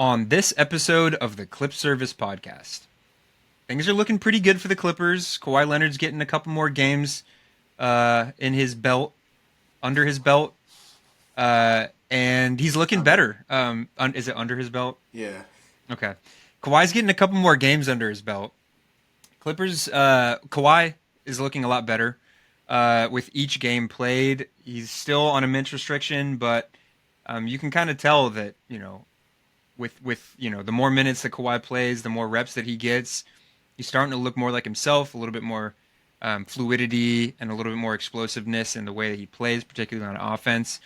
on this episode of the Clip Service Podcast. Things are looking pretty good for the Clippers. Kawhi Leonard's getting a couple more games in his belt, under his belt, and he's looking better. Is it under his belt? Yeah. Okay. Kawhi's getting a couple more games under his belt. Clippers, Kawhi is looking a lot better with each game played. He's still on a minutes restriction, but you can kind of tell that, with the more minutes that Kawhi plays, the more reps that he gets, he's starting to look more like himself, a little bit more fluidity and a little bit more explosiveness in the way that he plays, particularly on offense.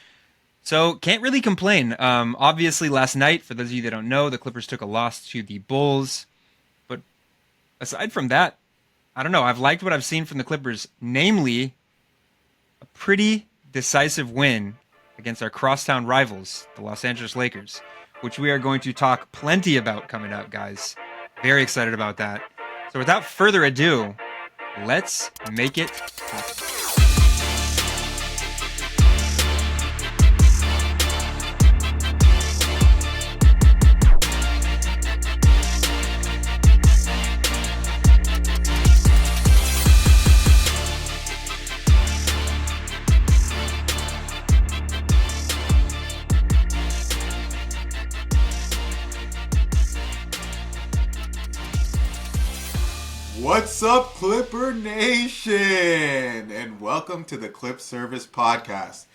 So can't really complain. Obviously, last night, for those of you that don't know, the Clippers took a loss to the Bulls. But aside from that, I don't know. I've liked what I've seen from the Clippers, namely a pretty decisive win against our crosstown rivals, the Los Angeles Lakers, which we are going to talk plenty about coming up, guys. Very excited about that. So without further ado, let's make it happen. What's up, Clipper Nation? And welcome to the Clip Service Podcast.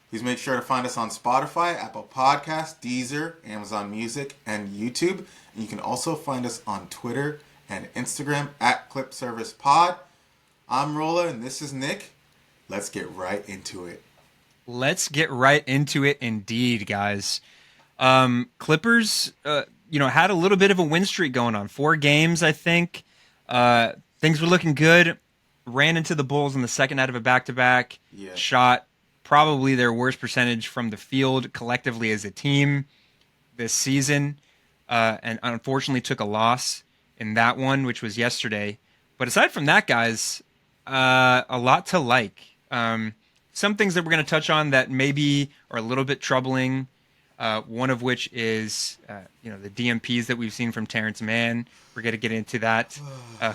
Please make sure to find us on Spotify, Apple Podcasts, Deezer, Amazon Music, and YouTube. And you can also find us on Twitter and Instagram at Clip Service Pod. I'm Rolla and this is Nick. Let's get right into it. Let's get right into it indeed, guys. Clippers, had a little bit of a win streak going on. 4 games, I think. Things were looking good. Ran into the Bulls in the second night of a back-to-back. Yeah. Shot probably their worst percentage from the field collectively as a team this season. And unfortunately took a loss in that one, which was yesterday. But aside from that, guys, a lot to like. Some things that we're going to touch on that maybe are a little bit troubling. One of which is, the DMPs that we've seen from Terance Mann. We're going to get into that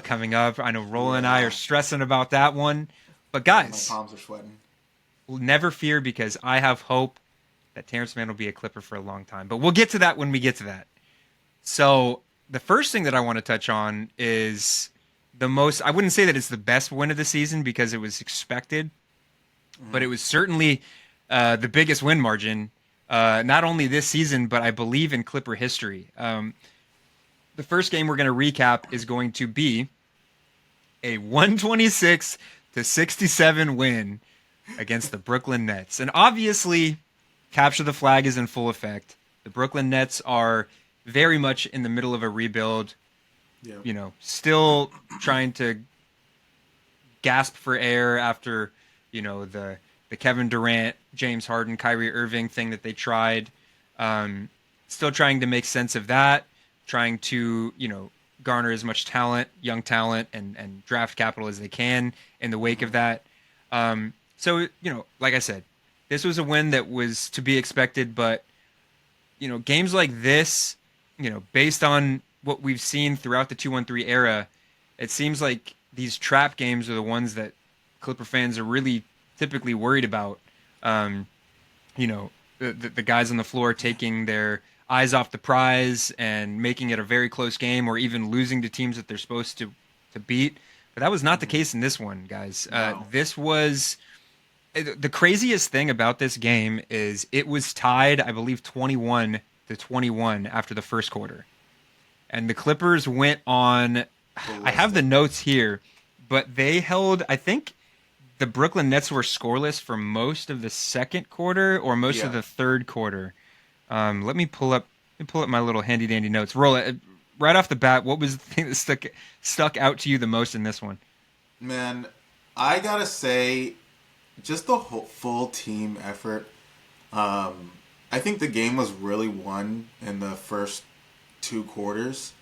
coming up. I know Roland and I are stressing about that one. But guys, my palms are sweating. Never fear, because I have hope that Terance Mann will be a Clipper for a long time. But we'll get to that when we get to that. So the first thing that I want to touch on is I wouldn't say that it's the best win of the season because it was expected, but it was certainly the biggest win margin. Not only this season, but I believe in Clipper history. The first game we're going to recap is going to be a 126-67 win against the Brooklyn Nets. And obviously, capture the flag is in full effect. The Brooklyn Nets are very much in the middle of a rebuild. Yeah. Still trying to gasp for air after, the Kevin Durant, James Harden, Kyrie Irving thing that they tried. Still trying to make sense of that, trying to, garner as much talent, young talent, and draft capital as they can in the wake of that. So, like I said, this was a win that was to be expected, but, games like this, based on what we've seen throughout the 2-1-3 era, it seems like these trap games are the ones that Clipper fans are really typically worried about. The guys on the floor taking their eyes off the prize and making it a very close game, or even losing to teams that they're supposed to beat. But that was not the case in this one, guys. No. This was the craziest thing about this game is it was tied, I believe, 21-21 after the first quarter, and the Clippers went on. I have the notes here, but they held, I think, the Brooklyn Nets were scoreless for most of the second quarter or most of the third quarter. Let me pull up my little handy dandy notes. Roll it right off the bat. What was the thing that stuck out to you the most in this one? Man, I gotta say, just the whole full team effort. I think the game was really won in the first 2 quarters.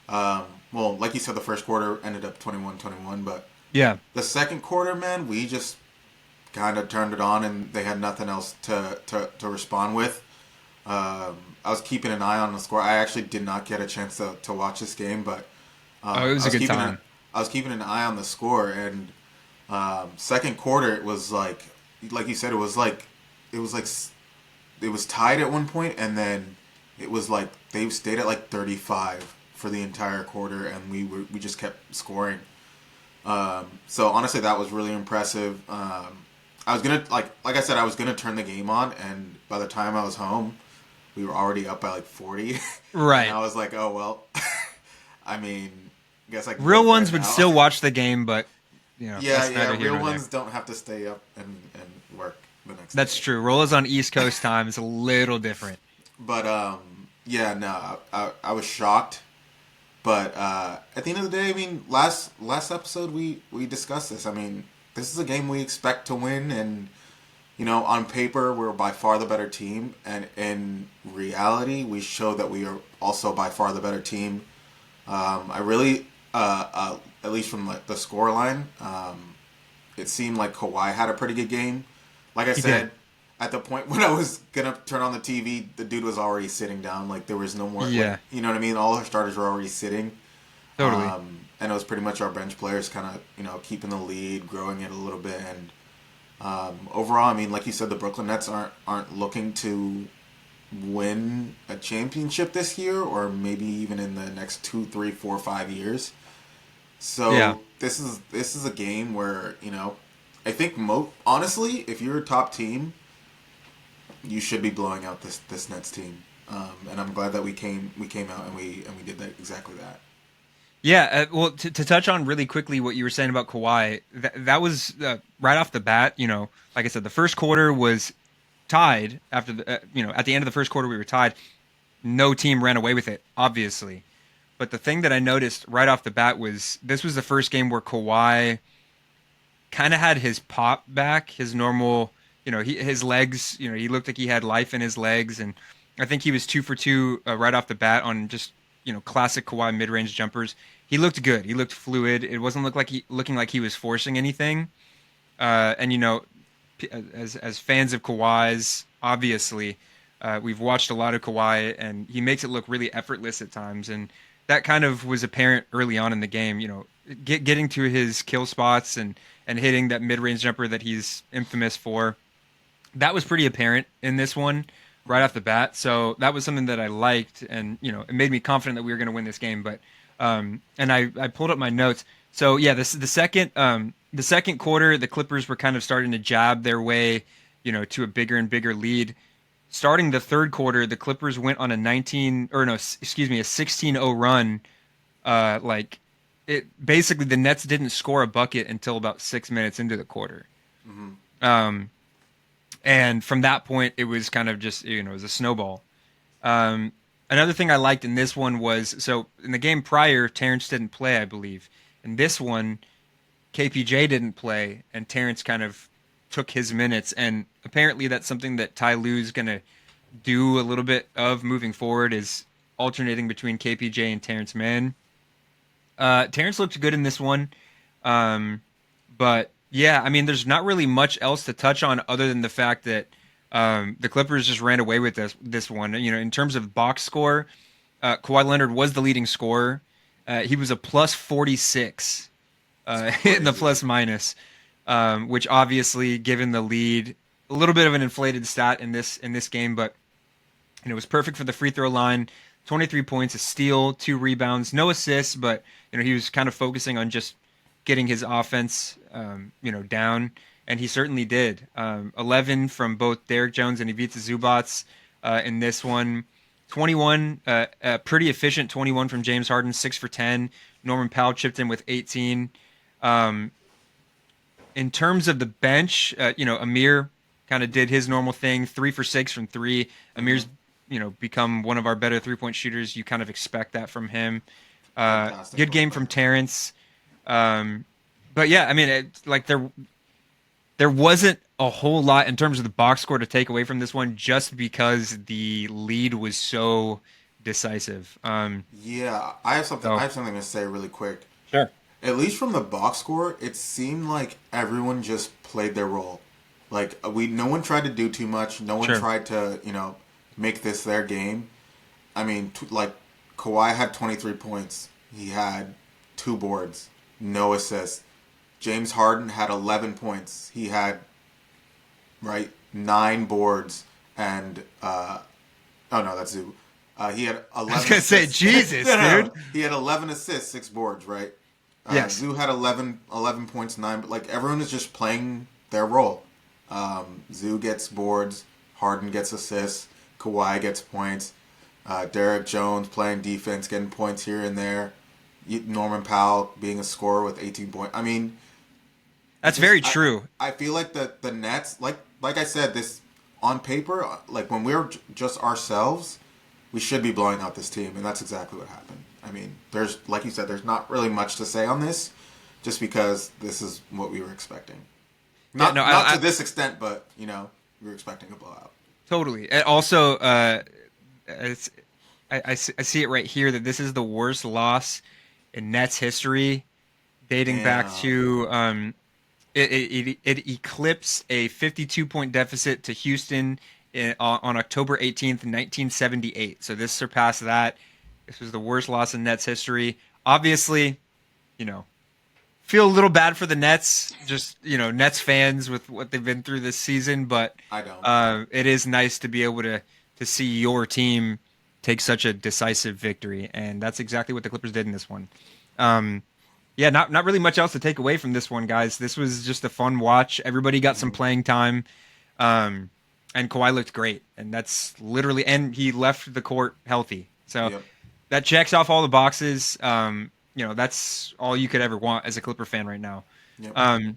Well, like you said, the first quarter ended up 21-21, but yeah, the second quarter, man, we just kind of turned it on, and they had nothing else to respond with. I was keeping an eye on the score. I actually did not get a chance to watch this game, but Oh, it was I a was good keeping time. I was keeping an eye on the score, and second quarter it was like you said, it was like it was tied at one point, and then it was like they stayed at like 35 for the entire quarter, and we just kept scoring. So honestly, that was really impressive. I was gonna like I said, I was gonna turn the game on, and by the time I was home, we were already up by like 40, and Right. I was like, oh well. I mean, I guess I can go Real to ones bed would now. still watch the game, but Yeah, that's yeah. neither here Real nor there. ones don't have to stay up and work the next That's day. true. Roll on East Coast time. It's a little different. But yeah, no, I was shocked. But at the end of the day, I mean, last episode we discussed this. I mean, this is a game we expect to win, and on paper we're by far the better team, and in reality, we show that we are also by far the better team. I really, at least from like the score line, it seemed like Kawhi had a pretty good game. Like I He did. said, at the point when I was gonna turn on the TV, the dude was already sitting down. Like there was no more, like Yeah, you know what I mean. All our starters were already sitting, totally. and it was pretty much our bench players kind of keeping the lead, growing it a little bit, and overall, I mean, like you said, the Brooklyn Nets aren't looking to win a championship this year, or maybe even in the next 2, 3, 4, 5 years. Yeah. So this is a game where I think honestly, if you're a top team, you should be blowing out this Nets team. And I'm glad that we came out and we did that exactly that. Yeah, well, to touch on really quickly what you were saying about Kawhi, that was right off the bat. Like I said, the first quarter was tied. After at the end of the first quarter, we were tied. No team ran away with it, obviously. But the thing that I noticed right off the bat was this was the first game where Kawhi kind of had his pop back, his normal, his legs, he looked like he had life in his legs. And I think he was 2 for 2 right off the bat on just, classic Kawhi mid range jumpers. He looked good. He looked fluid. It wasn't looking like he was forcing anything. And, as fans of Kawhi's, obviously, we've watched a lot of Kawhi, and he makes it look really effortless at times. And that kind of was apparent early on in the game. Getting to his kill spots and hitting that mid range jumper that he's infamous for. That was pretty apparent in this one right off the bat. So that was something that I liked, and it made me confident that we were going to win this game. But and I pulled up my notes. So yeah, this the second quarter, the Clippers were kind of starting to jab their way, to a bigger and bigger lead. Starting the third quarter, the Clippers went on a 19 or no, excuse me, a 16-0 run. Like it basically the Nets didn't score a bucket until about 6 minutes into the quarter. Mm-hmm. Um, and from that point, it was kind of just it was a snowball. Another thing I liked in this one was so in the game prior, Terrence didn't play, I believe. In this one, KPJ didn't play, and Terrence kind of took his minutes. And apparently, that's something that Ty Lue's gonna do a little bit of moving forward is alternating between KPJ and Terance Mann. Terrence looked good in this one, um, but yeah, I mean, there's not really much else to touch on other than the fact that the Clippers just ran away with this one. In terms of box score, Kawhi Leonard was the leading scorer. He was a plus 46 It's in the crazy. plus minus, which obviously, given the lead, a little bit of an inflated stat in this game, but it was perfect for the free throw line. 23 points, a steal, 2 rebounds, no assists, but he was kind of focusing on just getting his offense, down, and he certainly did. 11 from both Derek Jones and Ivica Zubats in this one. 21, pretty efficient 21 from James Harden, 6 for 10. Norman Powell chipped in with 18. Um, in terms of the bench, Amir kind of did his normal thing, 3 for 6 from three. Mm-hmm. Amir's, become one of our better 3 point shooters. You kind of expect that from him. Fantastic Good role game from player. Terrence. But yeah, I mean, like there wasn't a whole lot in terms of the box score to take away from this one, just because the lead was so decisive. Yeah, I have something. I So have something to say really quick. sure, At least from the box score, it seemed like everyone just played their role. Like no one tried to do too much. No one sure, tried to make this their game. I mean, like Kawhi had 23 points. He had 2 boards, no assists. James Harden had 11 points. He had 9 boards and oh no, that's Zoo. He had 11. I was gonna say assists. Jesus, No. dude. He had 11 assists, 6 boards, right? Yes. Zoo had 11 points, 9. But like everyone is just playing their role. Zoo gets boards, Harden gets assists, Kawhi gets points. Derek Jones playing defense, getting points here and there. Norman Powell being a scorer with 18 points. I mean, That's very true. I feel like the Nets, like I said, this on paper, like when we're just ourselves, we should be blowing out this team, and that's exactly what happened. I mean, there's, like you said, there's not really much to say on this, just because this is what we were expecting. Not to this extent, but we were expecting a blowout. Totally. And also, I see it right here that this is the worst loss in Nets history, dating back to it eclipsed a 52-point deficit to Houston on October 18th, 1978. So this surpassed that. This was the worst loss in Nets history. Obviously, feel a little bad for the Nets, just Nets fans with what they've been through this season. But I don't. It is nice to be able to see your team take such a decisive victory, and that's exactly what the Clippers did in this one. Yeah, not really much else to take away from this one, guys. This was just a fun watch. Everybody got some playing time, and Kawhi looked great, and that's literally, and he left the court healthy. So that checks off all the boxes. That's all you could ever want as a Clipper fan right now. Yep.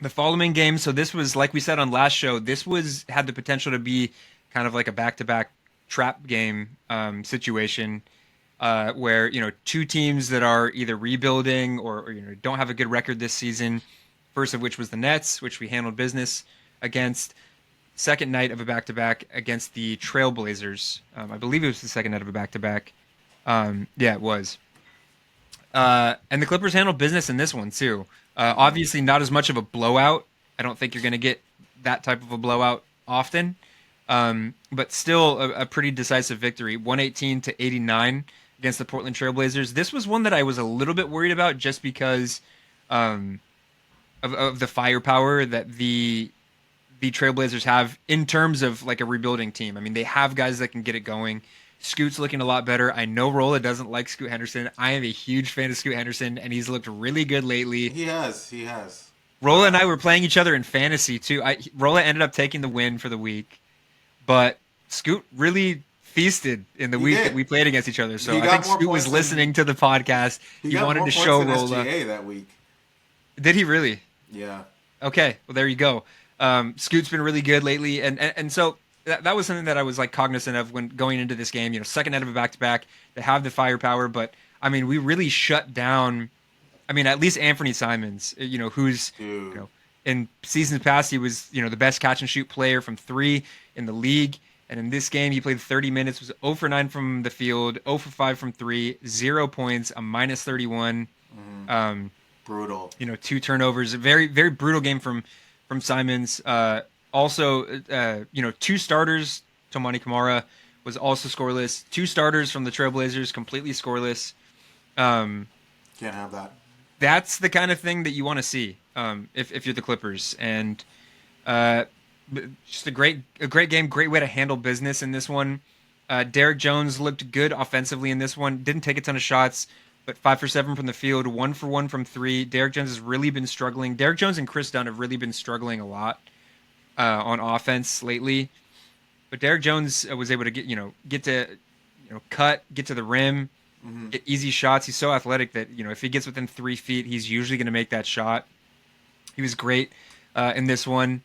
The following game, so this was, like we said on last show, this had the potential to be kind of like a back-to-back trap game situation. Where two teams that are either rebuilding or don't have a good record this season. First of which was the Nets, which we handled business against. Second night of a back-to-back against the Trailblazers. I believe it was the second night of a back-to-back. Yeah, it was. And the Clippers handled business in this one too. Obviously, not as much of a blowout. I don't think you're going to get that type of a blowout often. But still a pretty decisive victory, 118-89 against the Portland Trailblazers. This was one that I was a little bit worried about just because of the firepower that the Trailblazers have in terms of like a rebuilding team. I mean, they have guys that can get it going. Scoot's looking a lot better. I know Rolla doesn't like Scoot Henderson. I am a huge fan of Scoot Henderson, and he's looked really good lately. He has. Rolla and I were playing each other in fantasy too. Rolla ended up taking the win for the week, but Scoot really feasted in the week that we played against each other. So I think Scoot was listening to the podcast. He wanted to show Rolla that week. Did he really? Yeah. Okay. Well, there you go. Scoot's been really good lately, and so that was something that I was like cognizant of when going into this game. Second night of a back-to-back, they have the firepower, but I mean, we really shut down. I mean, at least Anthony Simons, who's in seasons past he was the best catch and shoot player from 3 in the league. And in this game, he played 30 minutes, was 0 for 9 from the field, 0 for 5 from 3, 0 points, a minus 31. Brutal. 2 turnovers. A very, very brutal game from Simons. Also, 2 starters. Tomani Kamara was also scoreless. 2 starters from the Trailblazers, completely scoreless. Can't have that. That's the kind of thing that you want to see if you're the Clippers. And just a great game, great way to handle business in this one. Derek Jones looked good offensively in this one. Didn't take a ton of shots, but 5 for 7 from the field, 1 for 1 from 3. Derek Jones has really been struggling. Derek Jones and Chris Dunn have really been struggling a lot on offense lately. But Derek Jones was able to get to cut, get to the rim, get easy shots. He's so athletic that if he gets within 3 feet, he's usually going to make that shot. He was great in this one.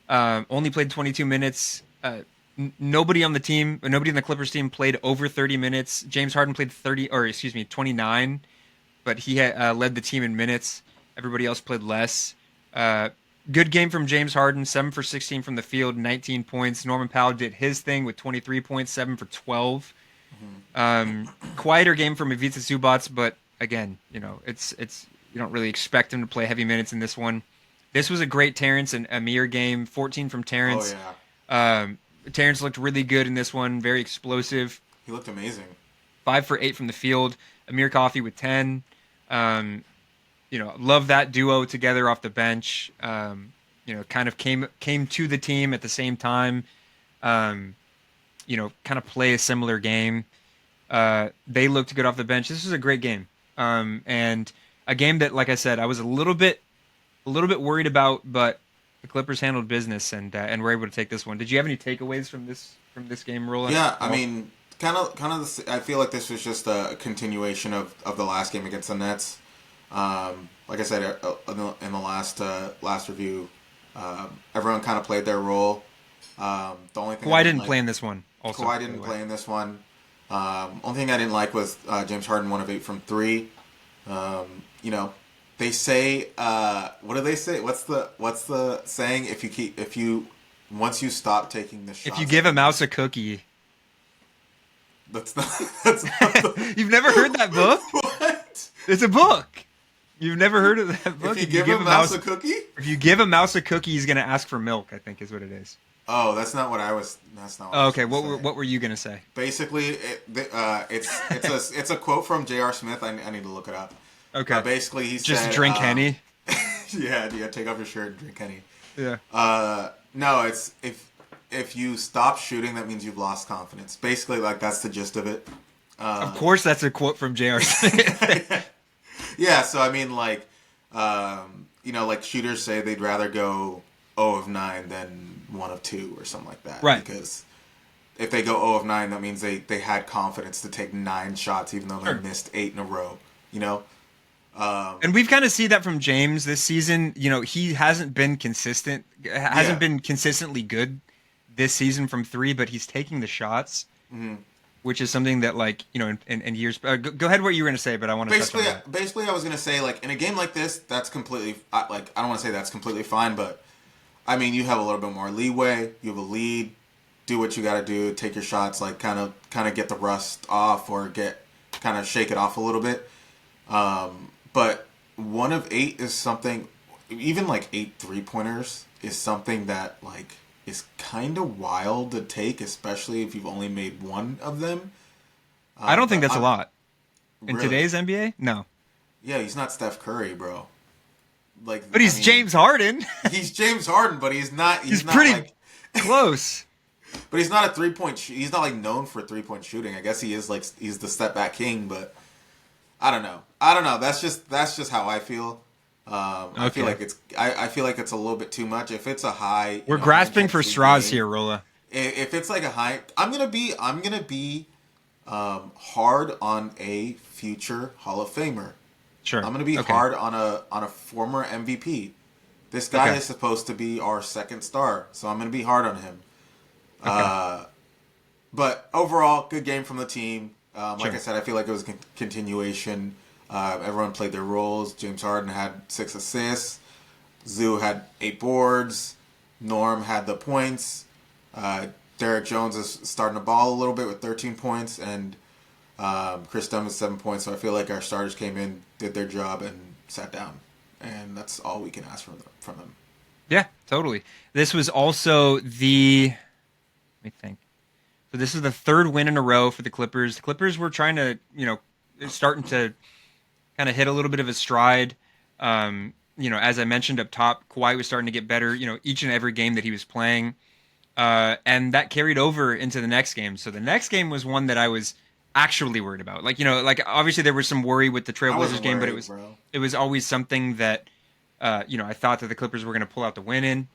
Only played 22 minutes. Nobody on the Clippers team played over 30 minutes. James Harden played 29, but he had, led the team in minutes. Everybody else played less. Good game from James Harden, 7 for 16 from the field, 19 points. Norman Powell did his thing with 23 points, 7 for 12. Quieter game from Ivica Zubac, but again, it's you don't really expect him to play heavy minutes in this one. This was a great Terance and Amir game, 14 from Terance. Oh, yeah. Terance looked really good in this one, very explosive. He looked amazing. 5 for 8 from the field. Amir Coffey with 10. Love that duo together off the bench. Kind of came to the team at the same time. Kind of play a similar game. They looked good off the bench. This was a great game, and a game that, like I said, I was a little bit worried about, but the Clippers handled business and were able to take this one. Did you have any takeaways from this game, Roland? Yeah, I mean, kind of. I feel like this was just a continuation of the last game against the Nets. Like I said in the last review, everyone kind of played their role. The only thing Kawhi didn't play in this one. Also, Kawhi didn't play in this one. Only thing I didn't like was James Harden 1 of 8 from 3. They say, what do they say? What's the saying? Once you stop taking the shots, if you give a mouse a cookie, that's not the, you've never heard that book? What? It's a book. You've never heard of that book? If you give a mouse a cookie? If you give a mouse a cookie, he's going to ask for milk, I think is what it is. Oh, that's not what I was. That's not. Oh, okay, what were you gonna say? Basically, it's a quote from J.R. Smith. I need to look it up. Okay. Basically, he just said, drink Henny. Yeah. Take off your shirt and drink Henny. Yeah. No, it's if you stop shooting, that means you've lost confidence. Basically, like that's the gist of it. Of course, that's a quote from J.R. Smith. Yeah. So I mean, like, like shooters say they'd rather go 0 of 9 than 1 of 2 or something like that. Right. Because if they go 0 of 9, that means they had confidence to take 9 shots, even though they missed 8 in a row. And we've kind of seen that from James this season. He hasn't been consistent, been consistently good this season from 3, but he's taking the shots, which is something that, like, in years. Go ahead, what you were going to say, but I want to touch on that. Basically, I was going to say, like, in a game like this, that's completely, I don't want to say that's completely fine, but I mean, you have a little bit more leeway. You have a lead. Do what you got to do. Take your shots. Like kind of get the rust off, or kind of shake it off a little bit. But 1 of 8 is something. Even like 8 3-pointers is something that like is kind of wild to take, especially if you've only made 1 of them. I don't think that's a lot in really? Today's NBA. No. Yeah, he's not Steph Curry, bro. Like, but he's James Harden. He's James Harden, but he's not. He's not pretty like, close. But he's not a 3-point. He's not like known for 3-point shooting. I guess he is like he's the step back king, but I don't know. That's just how I feel. I feel like I feel like it's a little bit too much. If it's a high, we're grasping for straws here, Rolla. If it's like a high, I'm gonna be hard on a future Hall of Famer. Sure. I'm going to be hard on a former MVP. This guy is supposed to be our second star, so I'm going to be hard on him. Okay. But overall, good game from the team. Like I said, I feel like it was a continuation. Everyone played their roles. James Harden had 6 assists. Zoo had 8 boards. Norm had the points. Derek Jones is starting the ball a little bit with 13 points, and Chris Dunn with 7 points. So I feel like our starters came in, did their job, and sat down. And that's all we can ask from them. Yeah, totally. This was also let me think. So this is the 3rd win in a row for the Clippers. The Clippers were trying to, starting to kind of hit a little bit of a stride. As I mentioned up top, Kawhi was starting to get better, each and every game that he was playing. And that carried over into the next game. So the next game was one that I was actually worried about. Like obviously there was some worry with the Trailblazers game, but it was always something that, I thought that the Clippers were going to pull out the win in.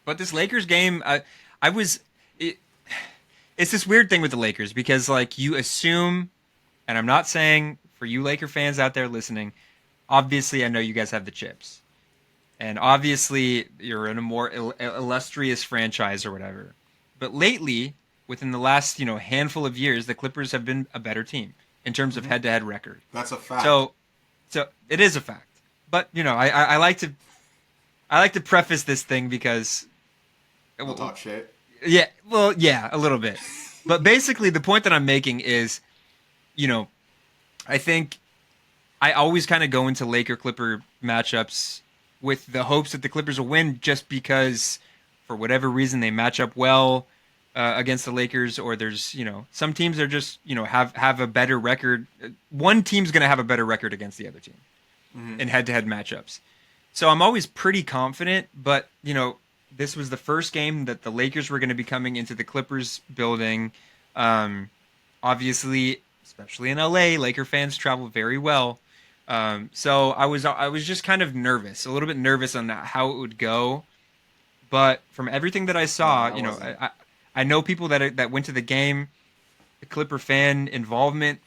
But this Lakers game, it's this weird thing with the Lakers because, like, you assume, and I'm not saying for you Laker fans out there listening, obviously I know you guys have the chips. And obviously you're in a more illustrious franchise or whatever. But lately, within the last, handful of years, the Clippers have been a better team in terms of head-to-head record. That's a fact. So it is a fact. But, I like to preface this thing because we'll talk shit. Yeah, well, yeah, a little bit. But basically the point that I'm making is, I think I always kind of go into Laker-Clipper matchups with the hopes that the Clippers will win just because, for whatever reason, they match up well. against the Lakers, or there's some teams are just have a better record. One team's going to have a better record against the other team Mm-hmm. in head-to-head matchups. So I'm always pretty confident, but this was the first game that the Lakers were going to be coming into the Clippers building. Um, Obviously, especially in LA, Laker fans travel very well. So I was just kind of nervous, a little bit nervous on how it would go. But from everything that I No, saw, I wasn't. I know people that went to the game. The Clipper fan involvement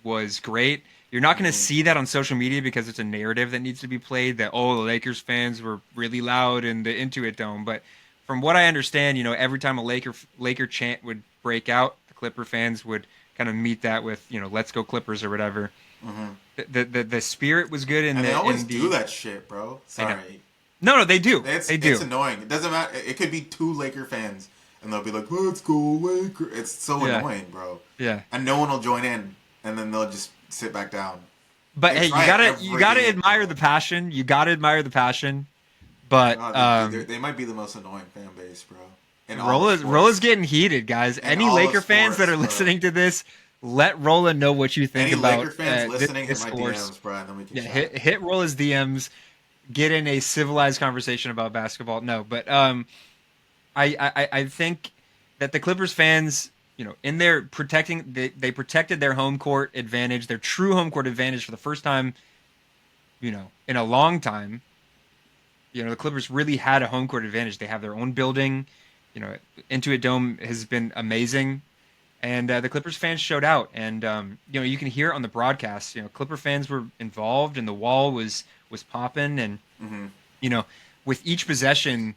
was great. You're not going to Mm-hmm. see that on social media because it's a narrative that needs to be played that, oh, the Lakers fans were really loud in the Intuit Dome. But from what I understand, every time a Laker chant would break out, the Clipper fans would kind of meet that with, let's go Clippers or whatever. Mm-hmm. The spirit was good And they always in do the that shit, bro. I know. Sorry. No, they do. It's They it's do. annoying. It doesn't matter. It could be two Laker fans, and they'll be like, "Let's go Laker." It's so Yeah. annoying, bro. Yeah. And no one will join in, and then they'll just sit back down. But They hey, try you it gotta you every gotta game, admire bro. the passion. You gotta admire the passion. But Oh, they might be the most annoying fan base, bro. In all of Rola's sports. getting heated, guys. In Any all of Laker fans that sports, are bro. listening to this, let Rola know what you think Any about Laker fans this, listening, hit this my horse. DMs, bro, and then we can Yeah, chat. hit Rola's DMs. Get in a civilized conversation about basketball. No, but I think that the Clippers fans, in their they protected their home court advantage, their true home court advantage for the first time, in a long time. The Clippers really had a home court advantage. They have their own building. Intuit Dome has been amazing, and the Clippers fans showed out. And you can hear it on the broadcast. Clipper fans were involved, and the wall was popping. And Mm-hmm. you know, with each possession,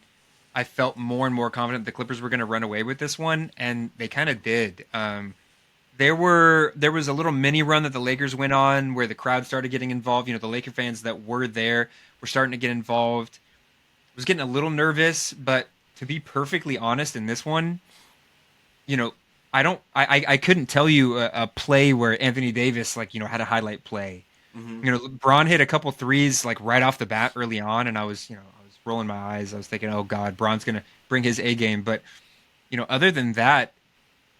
I felt more and more confident the Clippers were going to run away with this one, and they kind of did. There was a little mini run that the Lakers went on where the crowd started getting involved. The Laker fans that were there were starting to get involved. Was getting a little nervous, but to be perfectly honest, in this one, you know, I couldn't tell you a play where Anthony Davis had a highlight play. Mm-hmm. Braun hit a couple threes like right off the bat early on, and I was rolling my eyes. I was thinking, oh God, Braun's gonna bring his A game. But other than that,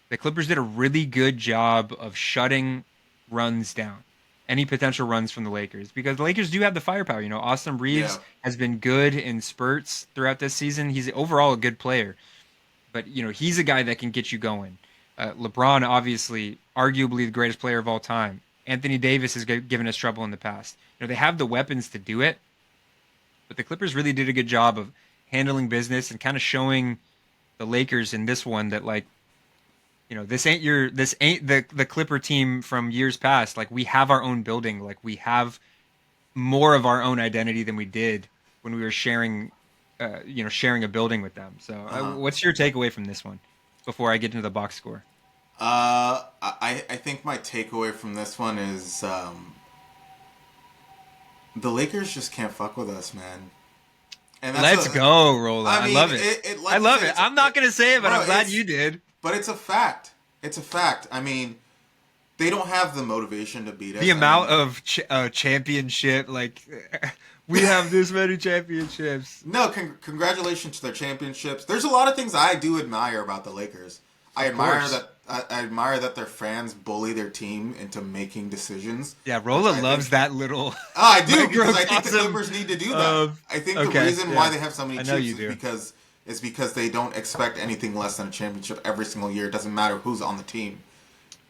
the Clippers did a really good job of shutting runs down, any potential runs from the Lakers, because the Lakers do have the firepower. Austin Yeah. Reeves has been good in spurts throughout this season. He's overall a good player, but he's a guy that can get you going. LeBron, obviously, arguably the greatest player of all time. Anthony Davis has given us trouble in the past. They have the weapons to do it, but the Clippers really did a good job of handling business and kind of showing the Lakers in this one that this ain't the Clipper team from years past. Like, we have our own building. Like, we have more of our own identity than we did when we were sharing a building with them. So, Uh-huh. what's your takeaway from this one before I get into the box score? I think my takeaway from this one is the Lakers just can't fuck with us, man. And Let's go, Rolla. I I mean, love it. like I you love said, it. I'm not gonna say it, but bro, I'm glad it's- you did. But it's a fact. It's a fact. I mean, they don't have the motivation to beat us. The I amount mean, of championship, like we have this many championships. no, congratulations to their championships. There's a lot of things I do admire about the Lakers. I admire course. that. I admire that their fans bully their team into making decisions. Yeah, which Rolla I loves think- that little. I do because I think the microcosm Clippers need to do that. of- I think the okay, reason yeah. why they have so many I know chips you is do. because they don't expect anything less than a championship every single year. It doesn't matter who's on the team,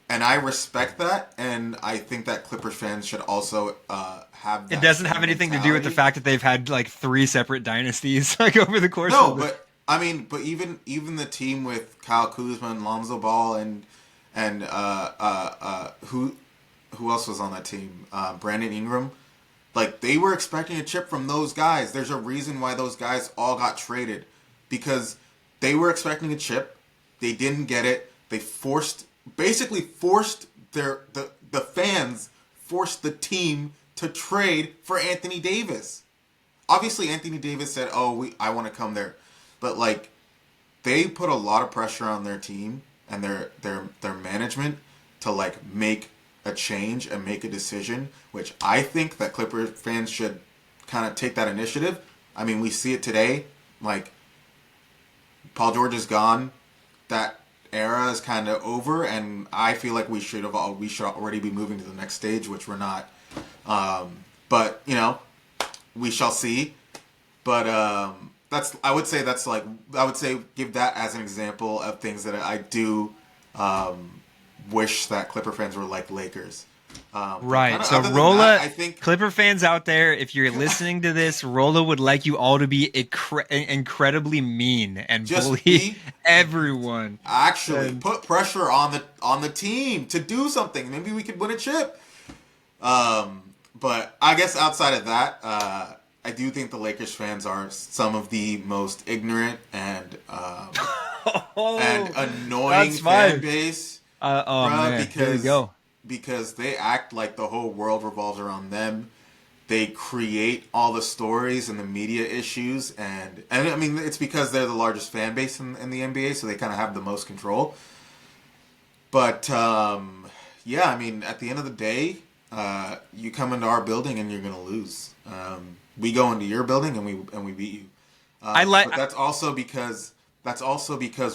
and I respect that. And I think that Clippers fans should also have. That It doesn't same have anything to do with the mentality. fact that they've had like 3 separate dynasties like over the course No, of the. but I mean, but even the team with Kyle Kuzma and Lonzo Ball and who else was on that team? Brandon Ingram. Like, they were expecting a chip from those guys. There's a reason why those guys all got traded, because they were expecting a chip. They didn't get it. They basically forced the fans forced the team to trade for Anthony Davis. Obviously, Anthony Davis said, "Oh, I want to come there," but like, they put a lot of pressure on their team and their management to like make a change and make a decision, which I think that Clippers fans should kind of take that initiative. I mean, we see it today. Like, Paul George is gone. That era is kind of over, and I feel like we should already be moving to the next stage, which we're not. But we shall see. But I would say give that as an example of things that I do wish that Clipper fans were like Lakers. Right. So Rolla, I think Clipper fans out there, if you're listening to this, Rolla would like you all to be incredibly mean and bully everyone. Actually, put pressure on the team to do something. Maybe we could win a chip. But I guess outside of that, I do think the Lakers fans are some of the most ignorant and and annoying fan base. Man, there we go. Because they act like the whole world revolves around them. They create all the stories and the media issues, and I mean it's because they're the largest fan base in the NBA, so they kind of have the most control. But yeah, I mean at the end of the day, you come into our building and you're gonna lose. We go into your building and we beat you. But that's also because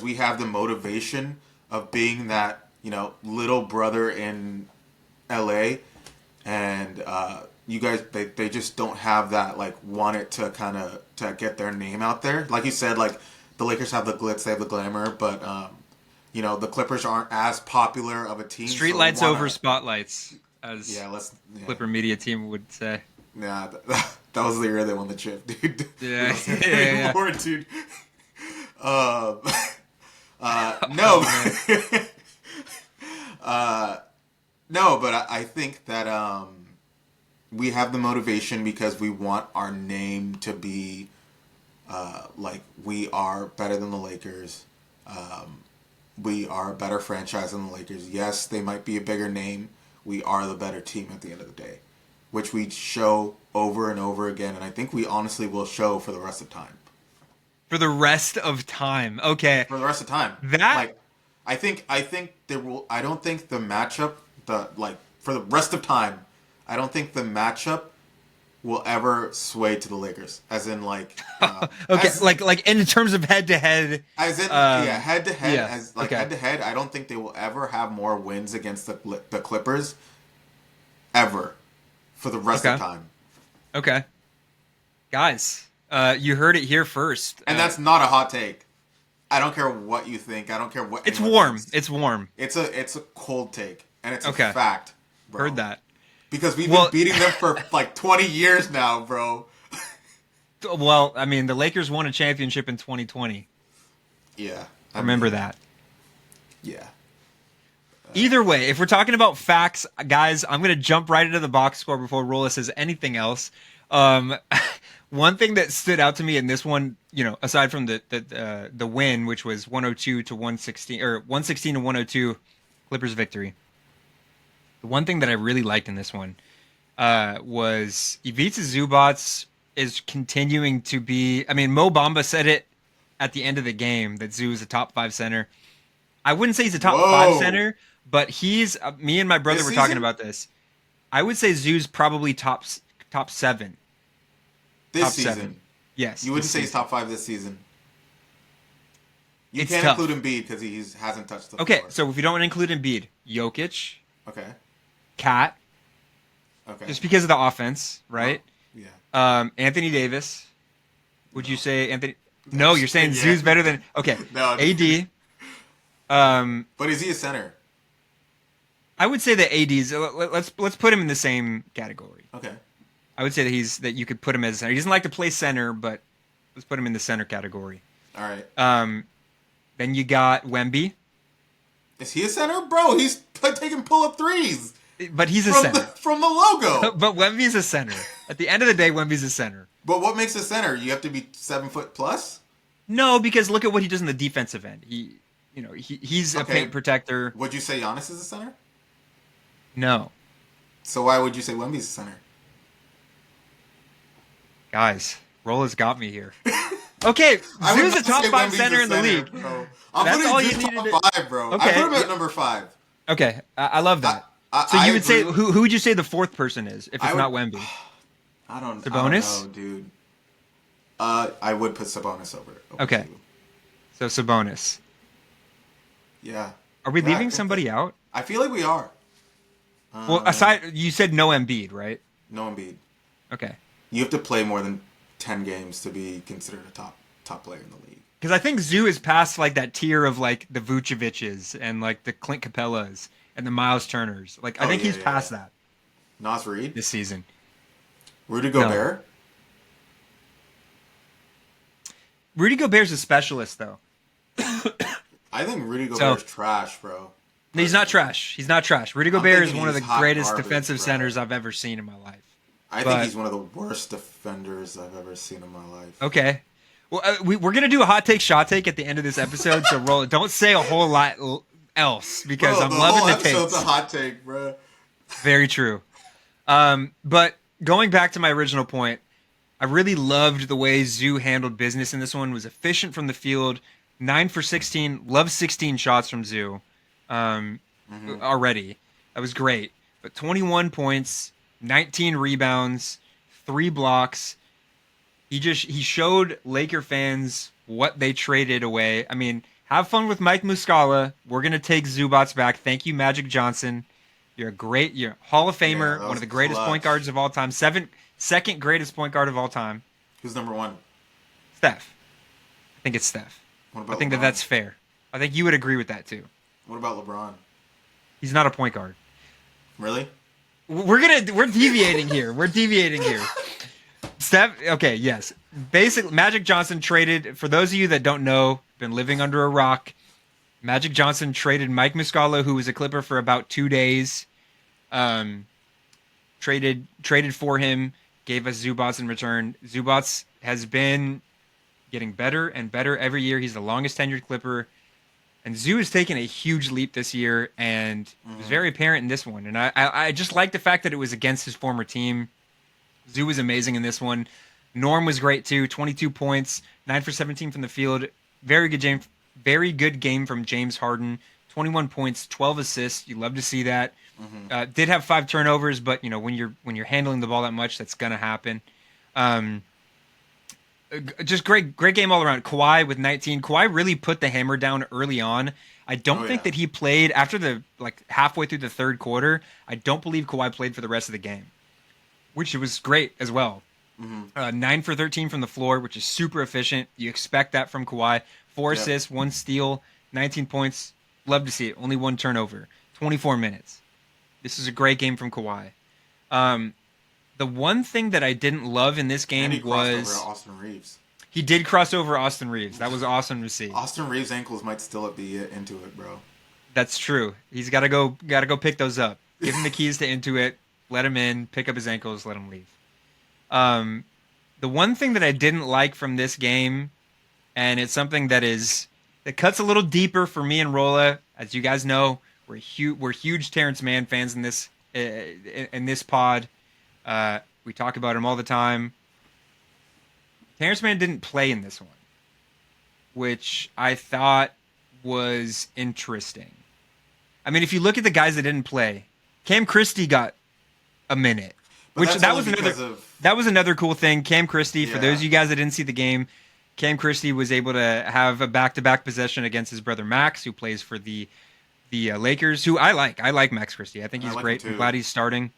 we have the motivation of being that little brother in LA, and you guys they just don't have that want it to get their name out there. Like you said, like the Lakers have the glitz, they have the glamour, but the Clippers aren't as popular of a team. Streetlights over spotlights, as Clipper media team would say. Yeah, that was the year they won the chip, dude. Yeah. More, dude. No, but I think that we have the motivation because we want our name to be we are better than the Lakers. We are a better franchise than the Lakers. Yes, they might be a bigger name. We are the better team at the end of the day, which we show over and over again, and I think we honestly will show for the rest of time. For the rest of time, okay. For the rest of time, I think there will. I don't think the matchup, for the rest of time, I don't think the matchup will ever sway to the Lakers. As in, okay, like in terms of head to head. As in, head to head. Head to head. I don't think they will ever have more wins against the Clippers, ever, for the rest of time. Okay, guys, you heard it here first, and that's not a hot take. I don't care what you think. I don't care what. It's warm. Thinks. It's warm. It's a cold take, and it's a fact, bro. Heard that. Because we've been beating them for 20 years now, bro. Well, I mean, the Lakers won a championship in 2020. Yeah. Remember that. Yeah. Either way, if we're talking about facts, guys, I'm going to jump right into the box score before Rolla says anything else. One thing that stood out to me in this one, aside from the win, which was 102 to 116 or 116 to 102, Clippers victory. The one thing that I really liked in this one was Ivica Zubac is continuing to be. I mean, Mo Bamba said it at the end of the game that Zoo is a top 5 center. I wouldn't say he's a top 5 center, but he's. Me and my brother were talking about this. I would say Zoo's probably top 7. This season? 7. Yes. You wouldn't say he's top 5 this season? You can't include Embiid because he hasn't touched the floor. Okay, so if you don't include Embiid, Jokic. Okay. Cat. Okay. Just because of the offense, right? Yeah. Anthony Davis. Would you say Anthony? No, you're saying Zoo's better than. Okay. No. AD. But is he a center? I would say that AD's. Let's put him in the same category. Okay. I would say that you could put him as a center. He doesn't like to play center, but let's put him in the center category. All right. Then you got Wemby. Is he a center, bro? He's taking pull-up threes. But he's a center. From the logo. But Wemby's a center. At the end of the day, Wemby's a center. But what makes a center? You have to be 7 foot plus? No, because look at what he does in the defensive end. He's a paint protector. Would you say Giannis is a center? No. So why would you say Wemby's a center? Guys, Rolla's got me here. Okay, Zoo's a top 5 center in the league. Bro. That's all you needed top 5, bro. Okay. I put him at number 5. Okay, I love that. So you would say who would you say the 4th person is if it's not Wemby? I don't Sabonis? know, dude. I would put Sabonis over. Okay. So Sabonis. Yeah. Are we Yeah, I leaving think that. somebody out? I feel like we are. Well, aside, you said no Embiid, right? No Embiid. Okay. You have to play more than 10 games to be considered a top player in the league. Because I think Zoo is past like that tier of like the Vucevic's and like the Clint Capellas and the Miles Turners. Like I Oh, think yeah, he's yeah, yeah. past that Nas Reed? this season. Rudy No, Gobert? Rudy Gobert's a specialist though. I think Rudy So Gobert's trash, bro. he's not Personally. trash. He's not trash. Rudy I'm Gobert is thinking one of he's the hot greatest garbage, defensive bro. centers I've ever seen in my life. I think But he's one of the worst defenders I've ever seen in my life. okay. Well, we're gonna do a hot take, shot take at the end of this episode. So roll it. Don't say a whole lot else because Bro, I'm the loving whole the episode's takes. a hot take, bro. Very true. But going back to my original point, I really loved the way Zoo handled business in this one. Was efficient from the field, 9 for 16. Love 16 shots from Zoo, already. That was great. But 21 points, 19 rebounds, 3 blocks. He showed Laker fans what they traded away. I mean, have fun with Mike Muscala. We're gonna take Zubats back. Thank you, Magic Johnson. You're a Hall of Yeah, Famer, that one was of the greatest point clutch. guards of all time. Second greatest point guard of all time. Who's number one? Steph. I think it's Steph. What I about think that LeBron? that's fair. I think you would agree with that too. What about LeBron? He's not a point guard. Really? We're deviating here. We're deviating here. Steph. Okay. Yes. Basically, Magic Johnson traded. For those of you that don't know, been living under a rock. Magic Johnson traded Mike Muscala, who was a Clipper for about 2 days. Um, traded for him, gave us Zubats in return. Zubats has been getting better and better every year. He's the longest tenured Clipper, and Zoo has taken a huge leap this year, and it was very apparent in this one. And I just like the fact that it was against his former team. Zoo was amazing in this one. Norm was great too. 22 points, 9 for 17 from the field. Very good game. Very good game from James Harden. 21 points, 12 assists. You love to see that. Did have 5 turnovers, but you know when you're handling the ball that much, that's gonna happen. Um, just great game all around. Kawhi with 19. Kawhi really put the hammer down early on. I don't Oh, think yeah. that he played after the like halfway through the third quarter. I don't believe Kawhi played for the rest of the game, which was great as well. 9 for 13 from the floor, which is super efficient. You expect that from Kawhi. Four Yep. assists, 1 steal, 19 points. Love to see it. Only 1 turnover. 24 minutes. This is a great game from Kawhi. The one thing that I didn't love in this And he game crossed over was Austin Reeves. he did cross over Austin Reeves. That was awesome to see. Austin Reeves' ankles might still be into it, bro. That's true. He's got to go pick those up. Give him the keys to Intuit. Let him in. Pick up his ankles. Let him leave. The one thing that I didn't like from this game, and it's something that cuts a little deeper for me and Rolla. As you guys know, we're huge Terance Mann fans in this pod. We talk about him all the time. Terance Mann didn't play in this one, which I thought was interesting. I mean, if you look at the guys that didn't play, Cam Christie got a minute, But which that's that only was because another of that was another cool thing. Cam Christie, for Yeah. those of you guys that didn't see the game, Cam Christie was able to have a back-to-back possession against his brother Max, who plays for the Lakers, who I like. I like Max Christie. I think I he's like great. him I'm too. glad he's starting.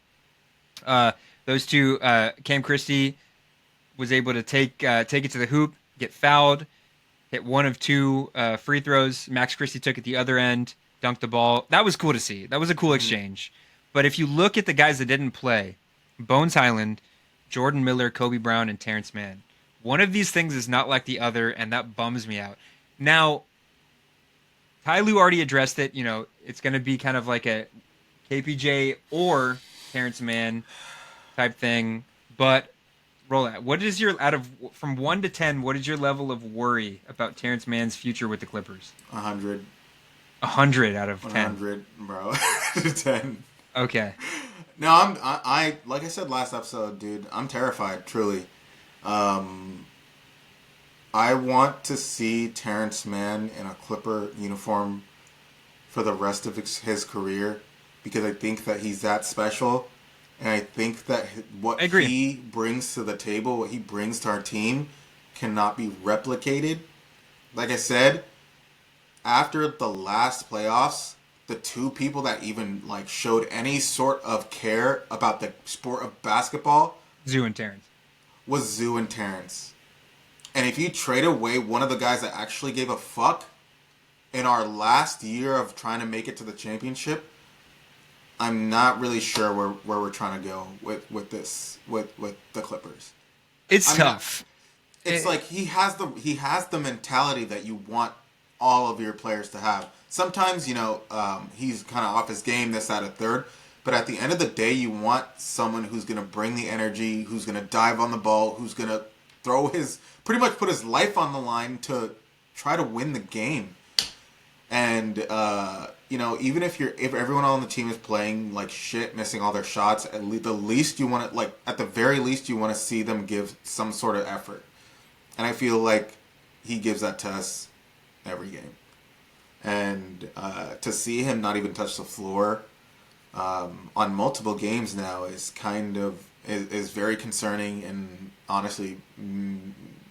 Those two, Cam Christie was able to take it to the hoop, get fouled, hit one of two free throws. Max Christie took it the other end, dunked the ball. That was cool to see. That was a cool exchange. But if you look at the guys that didn't play, Bones Highland, Jordan Miller, Kobe Brown, and Terance Mann, one of these things is not like the other, and that bums me out. Now, Ty Lue already addressed it. You know, it's going to be kind of like a KPJ or Terance Mann type thing. But roll that. What is your from 1 to 10? What is your level of worry about Terance Mann's future with the Clippers? 100. 100 out of 10. 100, bro. 10. Okay. No, I like I said last episode, dude. I'm terrified, truly. I want to see Terance Mann in a Clipper uniform for the rest of his career because I think that he's that special, and I think that what I agree. he brings to the table, what he brings to our team, cannot be replicated. Like I said, after the last playoffs, the two people that even like showed any sort of care about the sport of basketball Zoo and Terrence. was Zoo and Terrence. And if you trade away one of the guys that actually gave a fuck in our last year of trying to make it to the championship, I'm not really sure where we're trying to go with this with the Clippers. It's I mean, tough. it's like he has the mentality that you want all of your players to have. Sometimes he's kind of off his game, this, that, a third. But at the end of the day, you want someone who's going to bring the energy, who's going to dive on the ball, who's going to pretty much put his life on the line to try to win the game. And even if everyone on the team is playing like shit, missing all their shots, at the very least you want to see them give some sort of effort. And I feel like he gives that to us every game. And to see him not even touch the floor on multiple games now is is very concerning, and honestly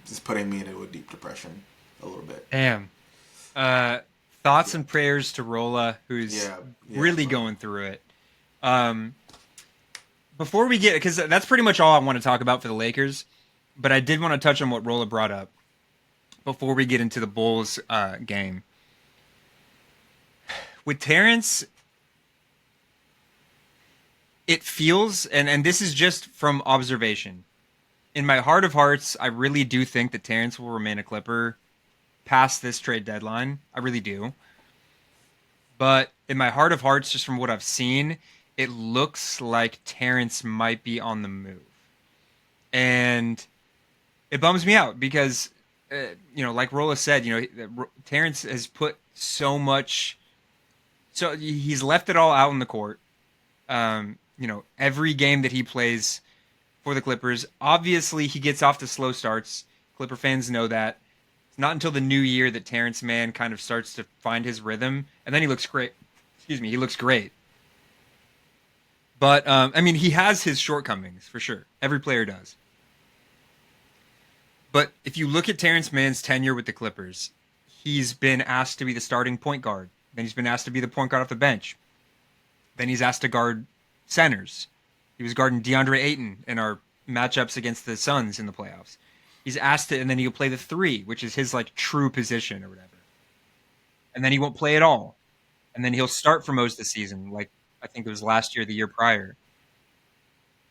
is putting me into a deep depression a little bit. Damn. Thoughts and prayers to Rolla, who's Yeah, really bro. going through it. Before we get, because that's pretty much all I want to talk about for the Lakers, but I did want to touch on what Rolla brought up before we get into the Bulls game. With Terrence, it feels, and this is just from observation, in my heart of hearts, I really do think that Terrence will remain a Clipper past this trade deadline. I really do. But in my heart of hearts, just from what I've seen, it looks like Terrence might be on the move. And it bums me out because, like Rolla said, Terrence has put so much, so he's left it all out in the court. Every game that he plays for the Clippers, obviously he gets off to slow starts. Clipper fans know that. It's not until the new year that Terance Mann kind of starts to find his rhythm, and then he looks great. Excuse me, he looks great. But he has his shortcomings for sure. Every player does. But if you look at Terance Mann's tenure with the Clippers, he's been asked to be the starting point guard. Then he's been asked to be the point guard off the bench. Then he's asked to guard centers. He was guarding DeAndre Ayton in our matchups against the Suns in the playoffs. He's asked to, and then he'll play the three, which is his like true position or whatever. And then he won't play at all. And then he'll start for most of the season, like I think it was last year, the year prior.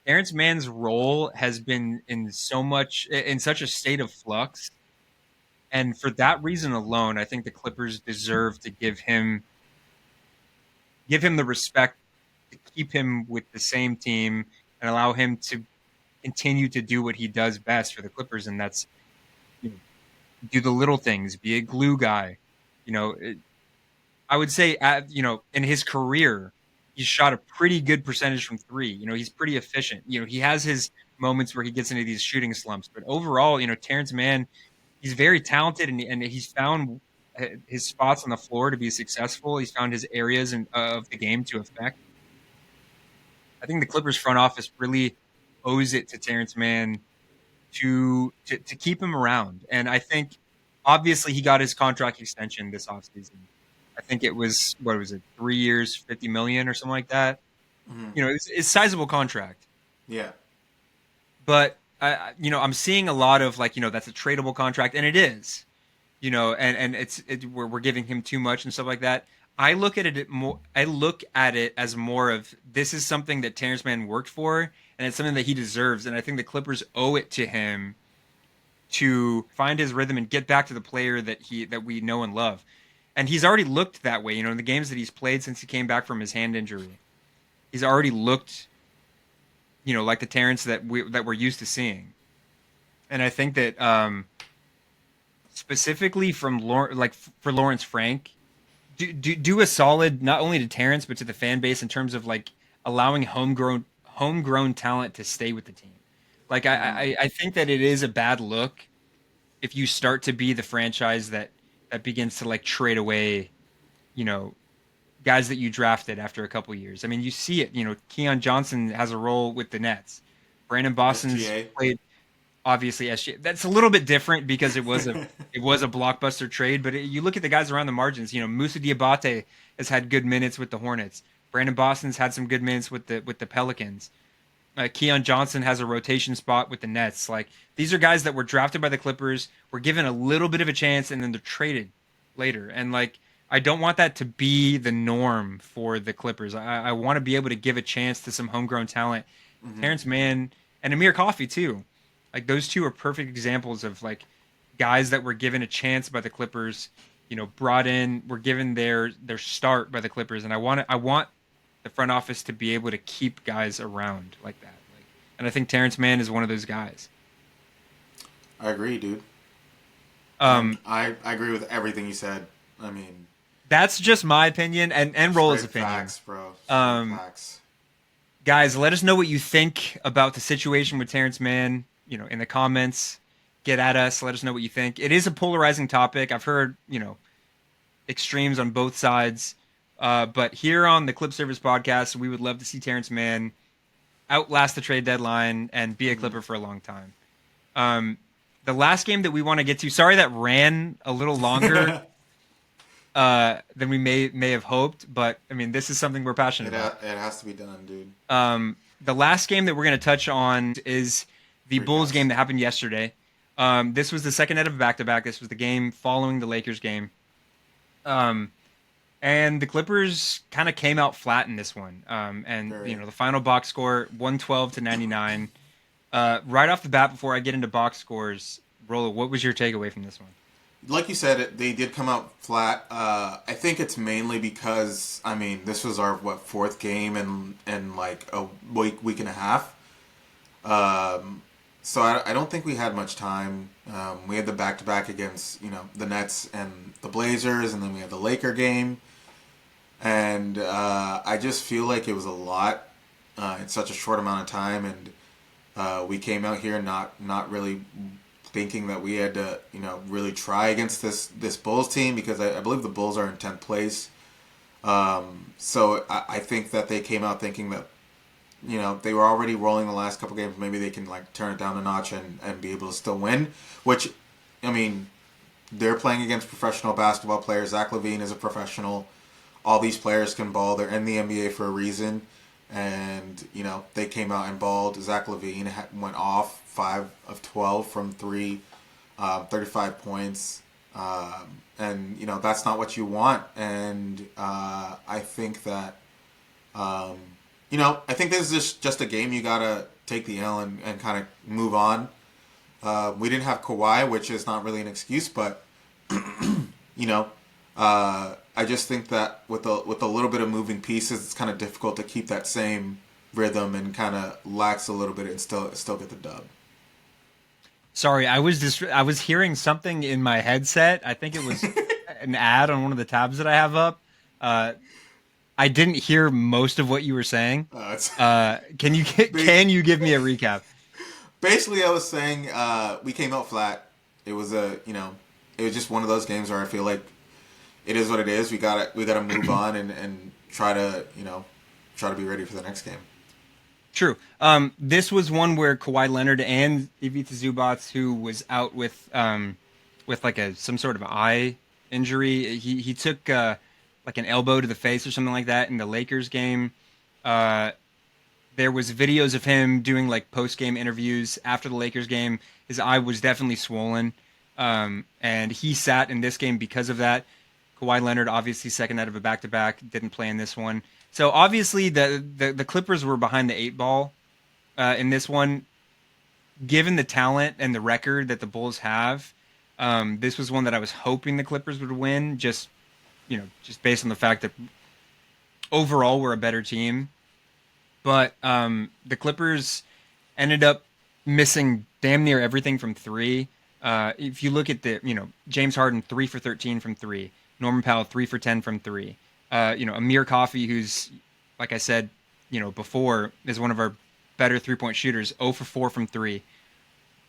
Terrence Mann's role has been in such a state of flux, and for that reason alone, I think the Clippers deserve to give him the respect to keep him with the same team and allow him to continue to do what he does best for the Clippers, and that's do the little things, be a glue guy. You know, I would say, in his career, he's shot a pretty good percentage from three. He's pretty efficient. He has his moments where he gets into these shooting slumps, but overall, Terrence Mann, he's very talented, and he's found his spots on the floor to be successful. He's found his areas of the game to affect. I think the Clippers front office really owes it to Terrence Mann to keep him around. And I think obviously he got his contract extension this offseason. I think it was, what was it, 3 years, 50 million or something like that. Mm-hmm. It's a sizable contract. Yeah. But I'm seeing a lot of that's a tradable contract, and it is. We're giving him too much and stuff like that. I look at it more. I look at it as more of this is something that Terrence Mann worked for, and it's something that he deserves. And I think the Clippers owe it to him to find his rhythm and get back to the player that we know and love. And he's already looked that way. In the games that he's played since he came back from his hand injury, he's already looked, like the Terrence that we're used to seeing. And I think that specifically for Lawrence Frank, do a solid not only to Terrence but to the fan base in terms of allowing homegrown talent to stay with the team. I think that it is a bad look if you start to be the franchise that begins to trade away, guys that you drafted after a couple years. I mean, you see it. Keon Johnson has a role with the Nets. Brandon Boston's SGA. played. obviously SG. That's a little bit different because it was a blockbuster trade. But you look at the guys around the margins. Musa Diabate has had good minutes with the Hornets. Brandon Boston's had some good minutes with the Pelicans. Keon Johnson has a rotation spot with the Nets. Like these are guys that were drafted by the Clippers, were given a little bit of a chance, and then they're traded later. And like I don't want that to be the norm for the Clippers. I want to be able to give a chance to some homegrown talent. Hmm. Terance Mann and Amir Coffey too. Like those two are perfect examples of like guys that were given a chance by the Clippers. Brought in, were given their start by the Clippers, and I want the front office to be able to keep guys around like that. And I think Terance Mann is one of those guys. I agree, dude. And Um, I agree with everything you said. I mean, that's just my opinion and Roll's straight opinion. facts, bro. Straight Um, facts. guys, let us know what you think about the situation with Terance Mann. In the comments, get at us. Let us know what you think. It is a polarizing topic. I've heard extremes on both sides. But here on the Clip Service podcast, we would love to see Terance Mann outlast the trade deadline and be a Hmm. Clipper for a long time. Um, the last game that we want to get to, sorry that ran a little longer than we may have hoped, but I mean this is something we're passionate about. It has to be done, dude. The last game that we're going to touch on is the Bulls Precast. game that happened yesterday. This was the second night of a back-to-back. This was the game following the Lakers game. Um, and the Clippers kind of came out flat in this one. And Very. the final box score 112-99. Right off the bat, before I get into box scores, Rolo, what was your takeaway from this one? Like you said, they did come out flat. I think it's mainly because this was our fourth game in like a week and a half. So I don't think we had much time. We had the back to back against the Nets and the Blazers, and then we had the Laker game, and I just feel like it was a lot in such a short amount of time, and we came out here not really thinking that we had to really try against this Bulls team, because I believe the Bulls are in 10th place. So I think that they came out thinking that they were already rolling the last couple games. Maybe they can like turn it down a notch and be able to still win. Which, they're playing against professional basketball players. Zach Lavine is a professional. All these players can ball. They're in the NBA for a reason. And they came out and balled. Zach Lavine went off 5 of 12 from three, 35 points. And that's not what you want. And I think that. I think this is just a game you gotta take the L and kind of move on. We didn't have Kawhi, which is not really an excuse, but I just think that with a little bit of moving pieces, it's kind of difficult to keep that same rhythm, and kind of lax a little bit and still get the dub. Sorry, I was hearing something in my headset. I think it was an ad on one of the tabs that I have up. Uh, I didn't hear most of what you were saying. It's Can you give me a recap? basically I was saying we came out flat. It was it was just one of those games where I feel like it is what it is. We gotta move on and try to be ready for the next game. True. This was one where Kawhi Leonard and Ivica Zubac, who was out with like some sort of eye injury, he took like an elbow to the face or something like that in the Lakers game. There was videos of him doing like post game interviews after the Lakers game. His eye was definitely swollen, and he sat in this game because of that. Kawhi Leonard, obviously second out of a back to back, didn't play in this one. So obviously the Clippers were behind the 8 ball in this one. Given the talent and the record that the Bulls have, this was one that I was hoping the Clippers would win. Just based on the fact that overall we're a better team. But the Clippers ended up missing damn near everything from three. If you look at James Harden 3 for 13 from three, Norman Powell 3 for 10 from three. Amir Coffey, who's like I said, before, is one of our better 3-point shooters, 0 for 4 from three.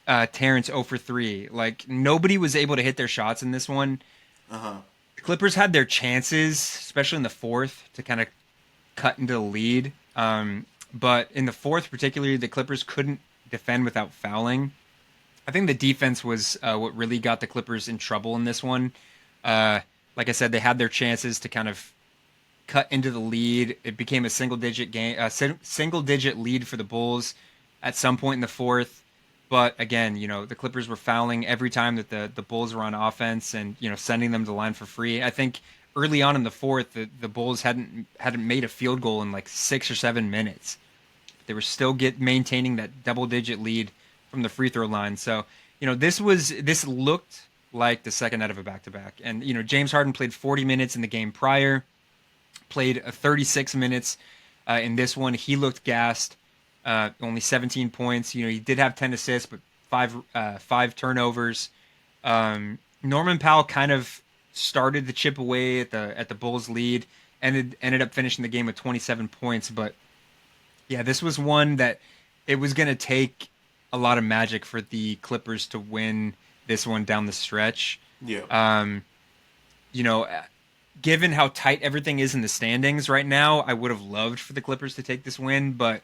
Terance 0 for 3. Like nobody was able to hit their shots in this one. Uh-huh. The Clippers had their chances, especially in the fourth, to kind of cut into the lead. But in the fourth, particularly, the Clippers couldn't defend without fouling. I think the defense was what really got the Clippers in trouble in this one. Uh, like I said, they had their chances to kind of cut into the lead. It became a single digit lead for the Bulls at some point in the fourth. But again, the Clippers were fouling every time that the Bulls were on offense, and sending them to the line for free. I think early on in the fourth, the Bulls hadn't made a field goal in like 6 or 7 minutes. They were still maintaining that double digit lead from the free throw line. So this looked like the second out of a back to back. And James Harden played 40 minutes in the game prior, played 36 minutes in this one. He looked gassed. Only 17 points. He did have 10 assists, but five turnovers. Norman Powell kind of started to chip away at the Bulls' lead, and ended up finishing the game with 27 points. But yeah, this was one that it was going to take a lot of magic for the Clippers to win this one down the stretch. Yeah. You know, given how tight everything is in the standings right now, I would have loved for the Clippers to take this win, but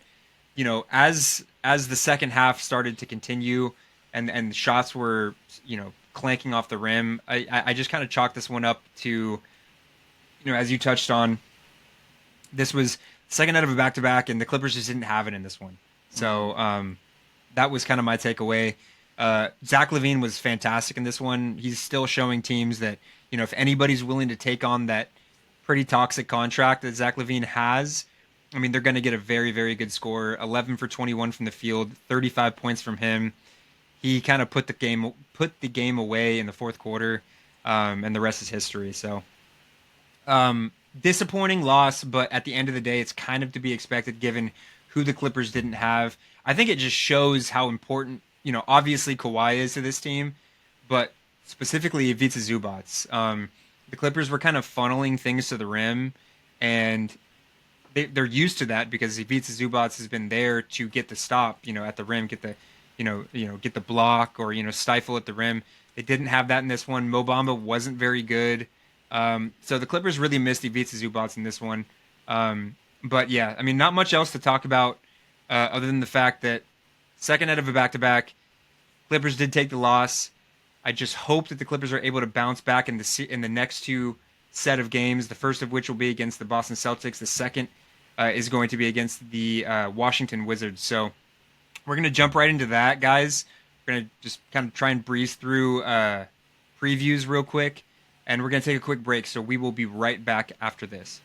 as the second half started to continue and the shots were, clanking off the rim, I just kind of chalked this one up to, as you touched on, this was second out of a back-to-back, and the Clippers just didn't have it in this one. So that was kind of my takeaway. Zach Lavine was fantastic in this one. He's still showing teams that, if anybody's willing to take on that pretty toxic contract that Zach Lavine has, I mean, they're going to get a very, very good score. 11 for 21 from the field, 35 points from him. He kind of put the game away in the fourth quarter, and the rest is history. So, disappointing loss, but at the end of the day, it's kind of to be expected given who the Clippers didn't have. I think it just shows how important, obviously Kawhi is to this team, but specifically Ivica Zubac. The Clippers were kind of funneling things to the rim, and they're used to that because Ivica Zubac has been there to get the stop, at the rim, get the, get the block or stifle at the rim. They didn't have that in this one. Mo Bamba wasn't very good, so the Clippers really missed Ivica Zubac in this one. But yeah, I mean, not much else to talk about other than the fact that second out of a back-to-back, Clippers did take the loss. I just hope that the Clippers are able to bounce back in the next two set of games. The first of which will be against the Boston Celtics. The second is going to be against the Washington Wizards. So we're going to jump right into that, guys. We're going to just kind of try and breeze through previews real quick, and we're going to take a quick break. So we will be right back after this.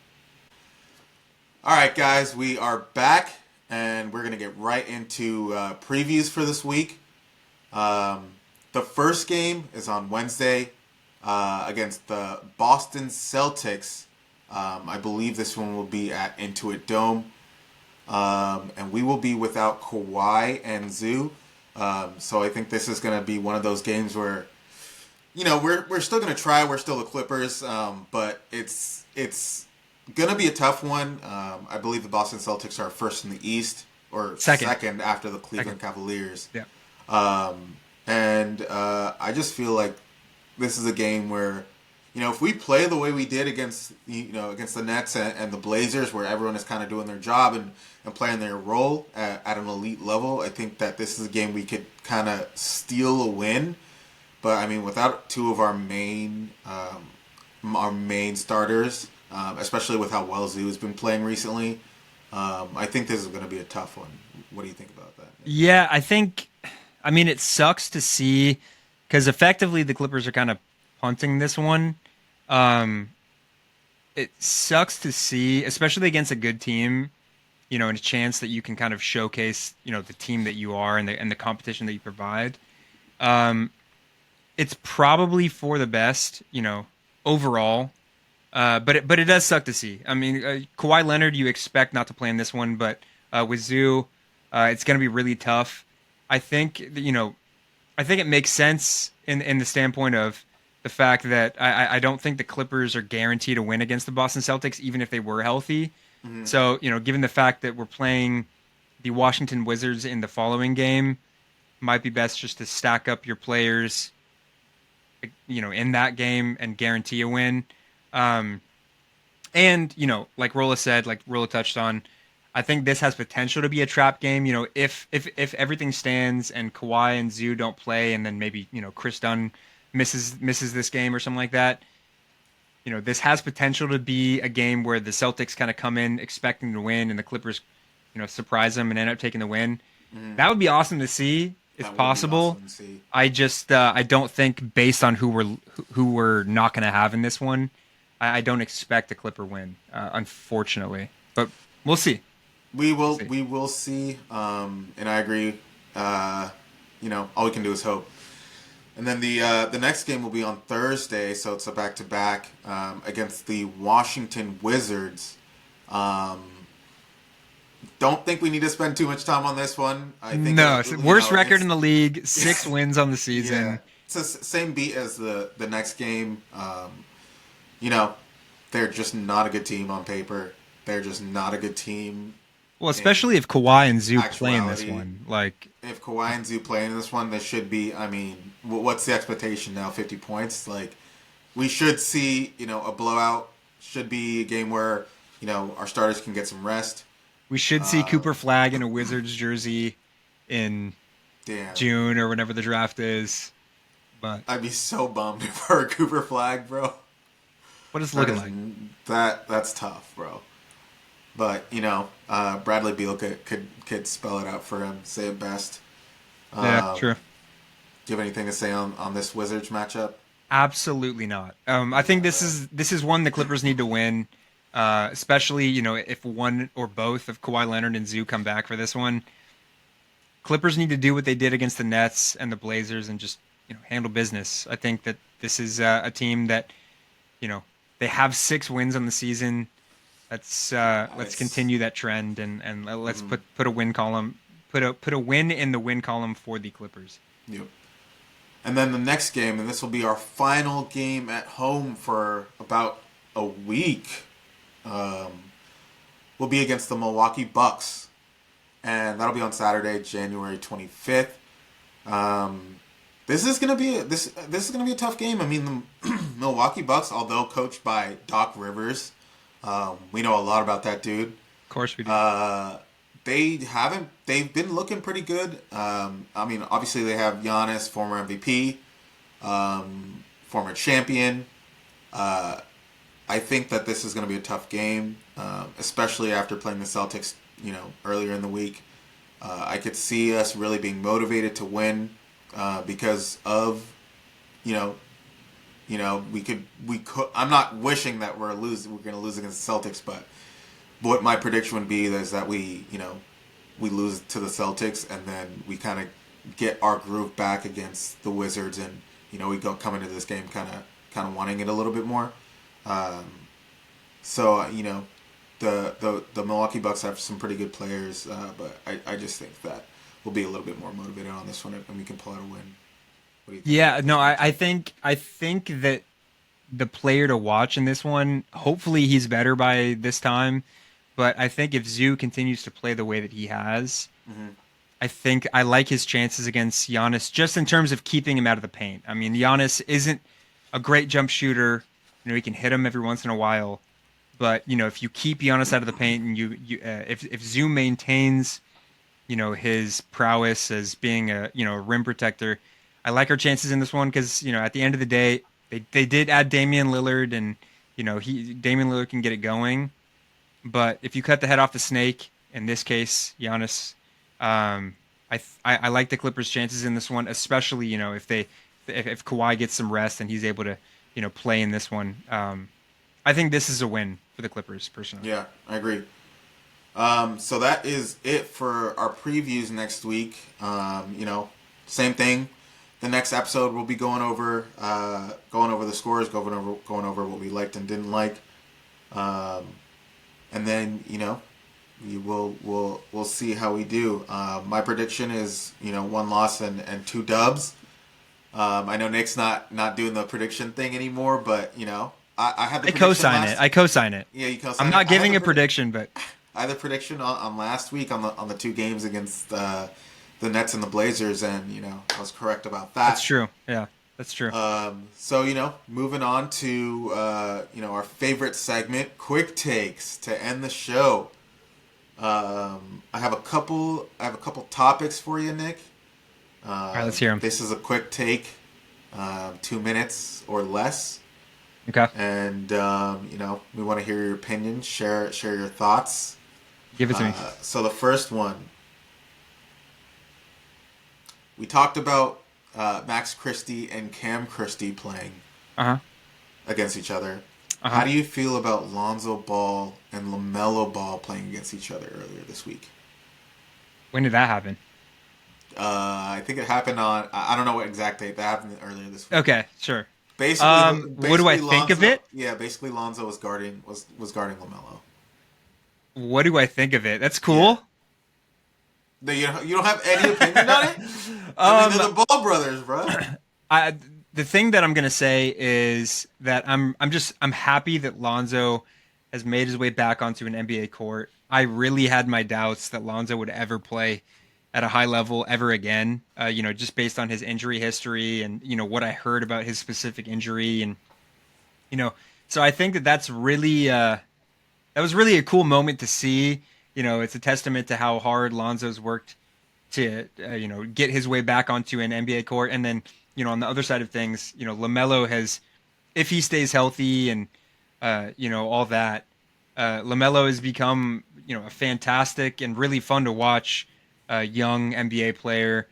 All right, guys, we are back, and we're going to get right into previews for this week. The first game is on Wednesday against the Boston Celtics. I believe this one will be at Intuit Dome. And we will be without Kawhi and Zoo. So I think this is going to be one of those games where, we're still going to try. We're still the Clippers. But it's going to be a tough one. I believe the Boston Celtics are first in the East, or second after the Cleveland Cavaliers. Yeah. And I just feel like this is a game where, if we play the way we did against the Nets and the Blazers, where everyone is kind of doing their job and playing their role at an elite level, I think that this is a game we could kind of steal a win. But I mean, without two of our main starters, especially with how well Zoo has been playing recently, I think this is going to be a tough one. What do you think about that? Yeah, I mean, it sucks to see because effectively the Clippers are kind of punting this one. It sucks to see, especially against a good team, and a chance that you can kind of showcase, the team that you are and the competition that you provide. It's probably for the best, overall. But it does suck to see. I mean, Kawhi Leonard, you expect not to play in this one, but with Zoo, it's going to be really tough. I think it makes sense in the standpoint of the fact that I don't think the Clippers are guaranteed a win against the Boston Celtics, even if they were healthy. Mm-hmm. So, given the fact that we're playing the Washington Wizards in the following game, might be best just to stack up your players, in that game and guarantee a win. And, like Rolla said, like Rolla touched on, I think this has potential to be a trap game. If everything stands and Kawhi and Zoo don't play, and then maybe Chris Dunn misses this game or something like that. This has potential to be a game where the Celtics kind of come in expecting to win, and the Clippers, surprise them and end up taking the win. Mm, That would be awesome to see if that would be possible. awesome to see. I don't think based on who we're not going to have in this one, I don't expect a Clipper win, unfortunately. But we'll see. We We'll will see. we will see. And I agree. All we can do is hope. And then the next game will be on Thursday, so it's a back to back against the Washington Wizards. Don't think we need to spend too much time on this one. I think No, it's the worst record in the league, 6 wins on the season. Yeah, it's the same beat as the next game. You know, they're just not a good team on paper. They're just not a good team. Well, especially if Kawhi and Zoo play in this Actuality, one. Like, if Kawhi and Zoo play in this one, they should be. I mean, what's the expectation now? 50 points. Like, we should see a blowout. Should be a game where our starters can get some rest. we should see Cooper Flag in a Wizards jersey in Damn, June or whenever the draft is. But I'd be so bummed for a Cooper Flag, bro. what is it That looking is- like? that's tough, bro. But Bradley Beal could spell it out for him, say it best. Yeah, true. Do you have anything to say on this Wizards matchup? Absolutely not. I think this is one the Clippers need to win, especially if one or both of Kawhi Leonard and Zoo come back for this one. Clippers need to do what they did against the Nets and the Blazers and just handle business. I think that this is a team that they have 6 wins on the season. Let's continue that trend and let's put a win column put a win in the win column for the Clippers. Yep. And then the next game, and this will be our final game at home for about a week, will be against the Milwaukee Bucks, and that'll be on Saturday, January 25th. This is gonna be a tough game. I mean, the Milwaukee Bucks, although coached by Doc Rivers, we know a lot about that dude. Of course we do. They've been looking pretty good. I mean, obviously they have Giannis, former MVP, former champion. I think that this is going to be a tough game, especially after playing the Celtics, earlier in the week. I could see us really being motivated to win, because of, we could. I'm not wishing that we're going to lose against the Celtics, but what my prediction would be is that we lose to the Celtics, and then we kind of get our groove back against the Wizards, and we come into this game kind of wanting it a little bit more. So the Milwaukee Bucks have some pretty good players, but I just think that we'll be a little bit more motivated on this one, and we can pull out a win. What do you think? Yeah, no, I think that the player to watch in this one, hopefully he's better by this time, but I think if Zoo continues to play the way that he has, I think I like his chances against Giannis just in terms of keeping him out of the paint. I mean, Giannis isn't a great jump shooter. He can hit him every once in a while, but if you keep Giannis out of the paint and if Zoo maintains his prowess as being a rim protector, I like our chances in this one because at the end of the day they did add Damian Lillard, and Damian Lillard can get it going, but if you cut the head off the snake, in this case Giannis, I like the Clippers' chances in this one, especially if Kawhi gets some rest and he's able to play in this one. I think this is a win for the Clippers personally. Yeah, I agree. So that is it for our previews next week. Same thing. The next episode we'll be going over the scores, going over what we liked and didn't like, and then we'll see how we do. My prediction is 1 loss and 2 dubs. I know Nick's not doing the prediction thing anymore, but I had the prediction co-sign it. I co-sign it. Yeah, you co-sign I'm it. not giving a prediction, but I had the prediction on last week on the 2 games against the Nets and the Blazers, and I was correct about that. that's true. Yeah, that's true. So moving on to our favorite segment, quick takes, to end the show. I have a couple. I have a couple topics for you, Nick. All right, let's hear him. This is a quick take, 2 minutes or less, Okay, and we want to hear your opinion. Share your thoughts. give it to me. So the first one, we talked about Max Christie and Cam Christie playing Uh huh. against each other. Uh How huh. do you feel about Lonzo Ball and LaMelo Ball playing against each other earlier this week? When did that happen? I think it happened on I don't know what exact date that happened earlier this week. Okay, sure. What do I Basically think of Lonzo, it? yeah, basically Lonzo was guarding LaMelo. What do I think of it? That's Yeah. cool. You don't have any opinion on it? I mean, Um, they're the Ball brothers, bro. I the thing that I'm gonna say is that I'm happy that Lonzo has made his way back onto an NBA court. I really had my doubts that Lonzo would ever play at a high level ever again. Just based on his injury history and what I heard about his specific injury, and you know, so I think that that was really a cool moment to see. It's a testament to how hard Lonzo's worked to get his way back onto an NBA court. And then on the other side of things, Lamelo has, if he stays healthy and all that, Lamelo has become a fantastic and really fun to watch young NBA player.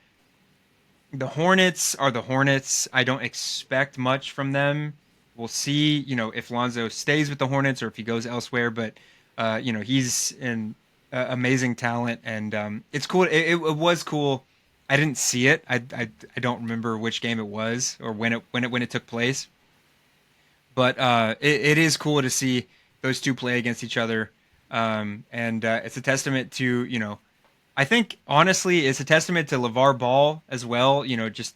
The Hornets are the Hornets. I don't expect much from them. We'll see, if Lonzo stays with the Hornets or if he goes elsewhere. But he's an amazing talent, and it's cool. It was cool. I didn't see it. I don't remember which game it was or when it took place. But it is cool to see those two play against each other, and it's a testament to I think honestly, it's a testament to LeVar Ball as well. Just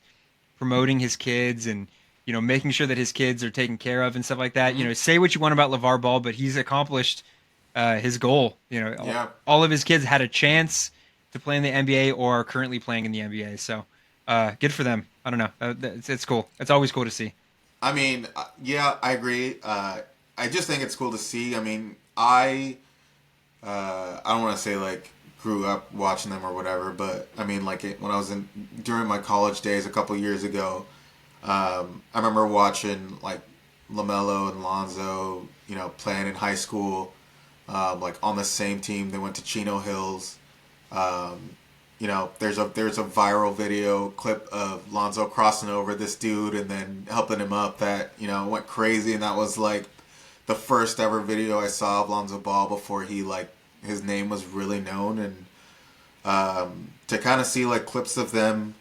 promoting his kids and making sure that his kids are taken care of and stuff like that. Hmm. Say what you want about LeVar Ball, but he's accomplished his goal. Yeah. All of his kids had a chance to play in the NBA or are currently playing in the NBA. So good for them. I don't know. It's cool. It's always cool to see. I mean, yeah, I agree. I just think it's cool to see. I mean, I don't want to say like grew up watching them or whatever, but I mean, like when I was in during my college days a couple years ago, I remember watching like Lamelo and Lonzo, playing in high school, like on the same team. They went to Chino Hills. Um, there's a viral video clip of Lonzo crossing over this dude and then helping him up that went crazy, and that was like the first ever video I saw of Lonzo Ball before he like his name was really known, and to kind of see like clips of them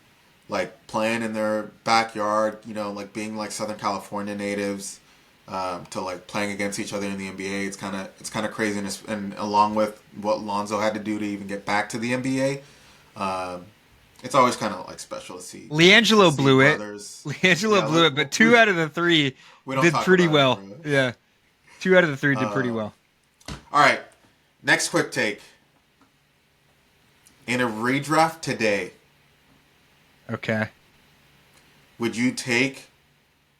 like playing in their backyard, like being like Southern California natives, to like playing against each other in the NBA. It's kind of crazy, and along with what Lonzo had to do to even get back to the NBA, it's always kind of like special to see. LiAngelo blew it. Brothers. LiAngelo Yeah, blew it, but two out of the three we don't did talk pretty about it, well. bro. Yeah, two out of the three did pretty well. All right, next quick take. In a redraft today, Okay. would you take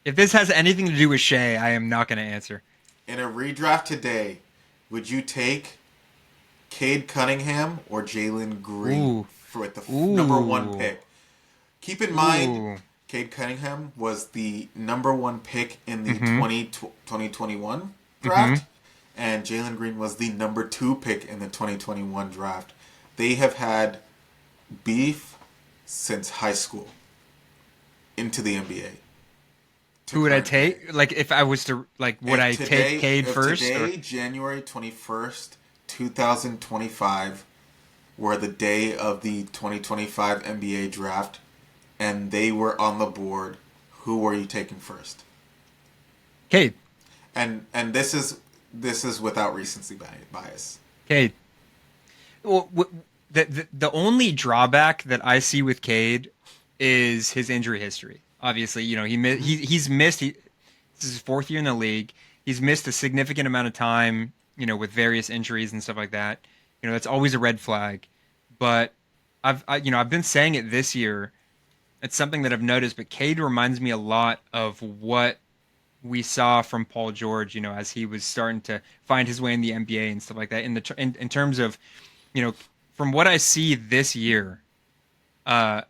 If this has anything to do with Shea, I am not going to answer. in a redraft today? Would you take Cade Cunningham or Jalen Green Ooh. for the Ooh. number one pick? Keep in mind, Ooh. Cade Cunningham was the number one pick in the Mhm. 2021 draft, and Jalen Green was the number two pick in the 2021 draft. They have had beef since high school into the NBA. Who would I take? Like, if I was to, like, would I take Cade first? Today, January 21st, 2025, were the day of the 2025 NBA draft, and they were on the board, who were you taking first? Cade. And this is without recency bias. Cade. Well, the only drawback that I see with Cade is his injury history. Obviously, he's missed. This is his fourth year in the league. He's missed a significant amount of time, with various injuries and stuff like that. That's always a red flag. But I've been saying it this year. It's something that I've noticed. But Cade reminds me a lot of what we saw from Paul George. As he was starting to find his way in the NBA and stuff like that. In terms of from what I see this year, uh,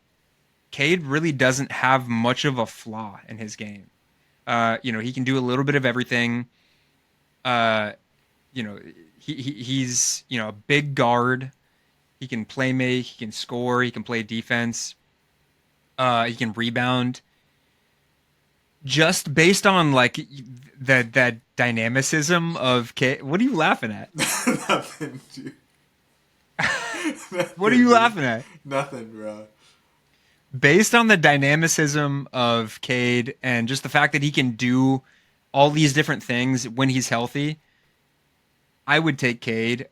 Cade really doesn't have much of a flaw in his game. He can do a little bit of everything. Uh, you know, he's a big guard. He can play make. He can score. He can play defense. He can rebound. Just based on like that dynamicism of Cade. What are you laughing at? Nothing, dude. What are Nothing, you dude. laughing at? Nothing, bro. Based on the dynamicism of Cade and just the fact that he can do all these different things when he's healthy, I would take Cade.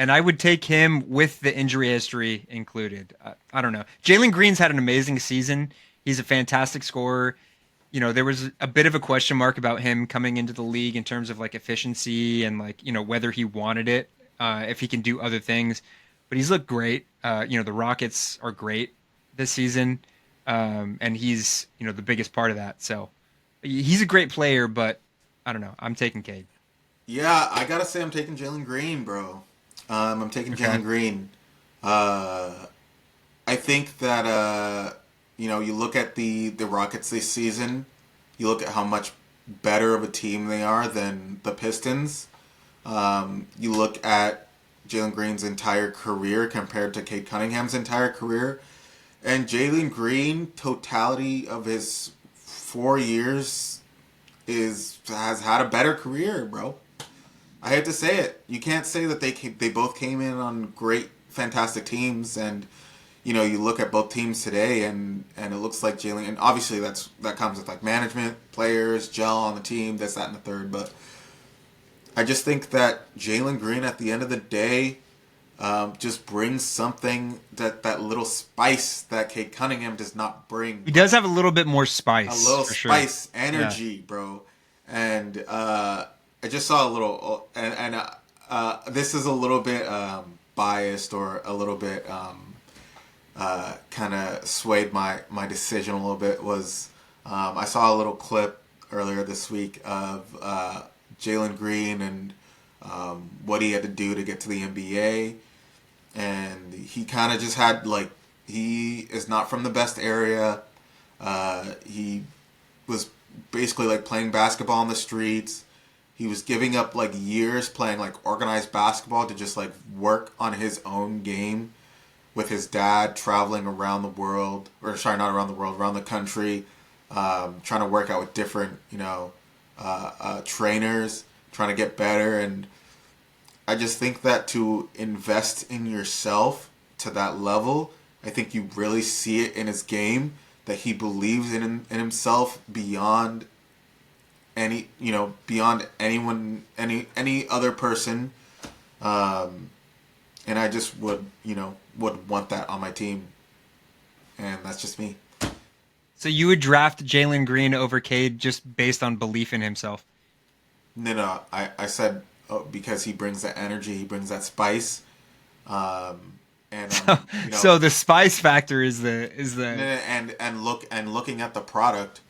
And I would take him with the injury history included. I don't know. Jalen Green's had an amazing season. He's a fantastic scorer. There was a bit of a question mark about him coming into the league in terms of like efficiency and like, whether he wanted it, if he can do other things. But he's looked great. The Rockets are great this season. And he's, the biggest part of that. So he's a great player, but I don't know. I'm taking Cade. Yeah, I gotta say I'm taking Jalen Green, bro. I'm taking Okay. Jalen Green. I think that you look at the Rockets this season. You look at how much better of a team they are than the Pistons. You look at Jalen Green's entire career compared to Cade Cunningham's entire career, and Jalen Green, totality of his 4 years, has had a better career, bro. I hate to say it. You can't say that they both came in on great, fantastic teams, and you look at both teams today, and it looks like Jalen. And obviously, that comes with like management, players, gel on the team, this, that, and the third. But I just think that Jalen Green, at the end of the day, just brings something that little spice that Cade Cunningham does not bring. He does have a little bit more A spice, little for sure. spice, energy, bro. And I just saw a little, and this is a little bit biased or a little bit kind of swayed my decision a little bit. Was I saw a little clip earlier this week of Jalen Green and what he had to do to get to the NBA, and he kind of just had like he is not from the best area. He was basically like playing basketball on the streets. He was giving up like years playing like organized basketball to just like work on his own game with his dad traveling around the world, or sorry, not around the world, around the country, trying to work out with different, trainers, trying to get better. And I just think that to invest in yourself to that level, I think you really see it in his game that he believes in himself beyond beyond anyone, any other person, and I just would want that on my team, and that's just me. So you would draft Jalen Green over Cade just based on belief in himself. No, I said because he brings that energy, he brings that spice, and So the spice factor is the and looking at the product,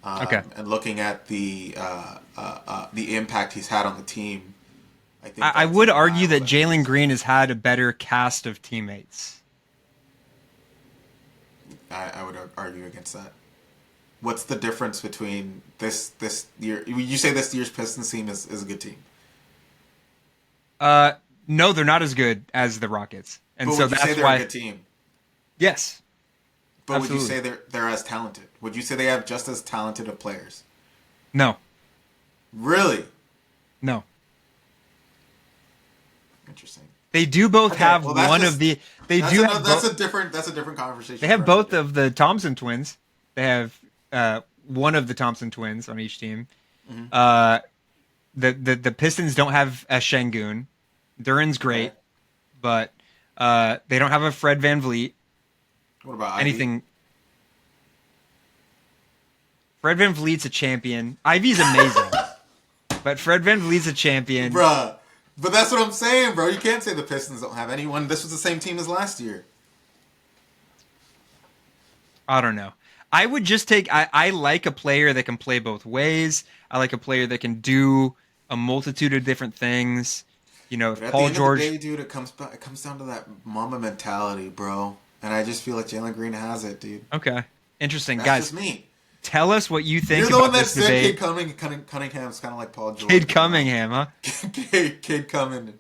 okay. and looking at the impact he's had on the team. I think I that's would argue that undeniable. Jalen Green has had a better cast of teammates. I would argue against that. What's the difference between this year? You say this year's Pistons team is a good team, No, they're not as good as the Rockets, and but so would you say that's they're a why. good team? Yes, But would you absolutely. say they're as talented? Would you say they have just as talented of players? No, Really no. interesting. They do both Okay, have well that's one of just the. They that's do another, have both. that's a different conversation. They for have another both day. of the Thompson twins. They have one of the Thompson twins on each team. Mhm. Uh, the Pistons don't have a Şengün. Duran's Okay. great, but they don't have a Fred Van Vliet. What about Ivy? Anything. Fred Van Vliet's a champion. Ivy's amazing, but Fred Van Vliet's a champion. Bruh. But that's what I'm saying, bro. You can't say the Pistons don't have anyone. This was the same team as last year. I don't know. I would just take. I like a player that can play both ways. I like a player that can do a multitude of different things. If But at the Paul end of the George, day, dude, it comes down to that mama mentality, bro. And I just feel like Jalen Green has it, dude. okay, interesting, That's guys. just me. Tell us what you You're think the one about that this said debate. Cunningham's kind of like Paul Kid George, bro. Cunningham, huh? Kid Cunningham.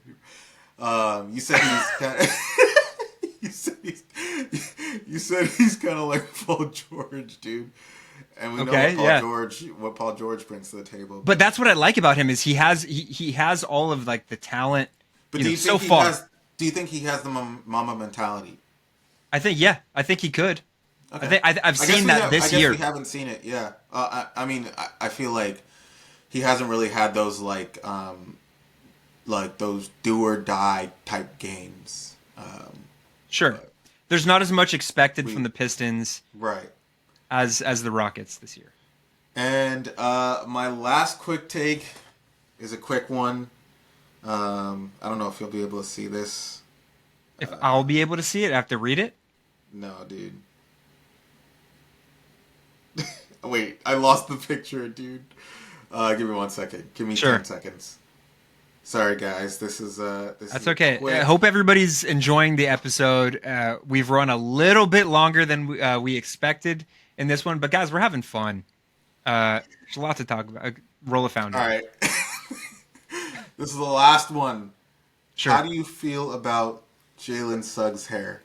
You said he's kind of, you said he's you said he's kind of like Paul George, dude. And we know Okay, yeah. What Paul George brings to the table. But that's what I like about him is he has all of like the talent, But do you so think he far. has? Do you think he has the mama mentality? I think yeah, I think he could. Okay. I've seen that this I guess year. we haven't seen it. Yeah. I mean, I feel like he hasn't really had those like those do or die type games. Sure. But There's not as much expected from the Pistons right. as the Rockets this year. And my last quick take is a quick one. I don't know if you'll be able to see this. If I'll be able to see it, I have to read it. No, dude. Wait, I lost the picture, dude. Give me 1 second. Give me Sure. 10 seconds. Sorry, guys. This is That's okay. quick. I hope everybody's enjoying the episode. We've run a little bit longer than we expected in this one, but guys, we're having fun. There's a lot to talk about. Roll a founder. All right. This is the last one. Sure. How do you feel about Jalen Suggs' hair?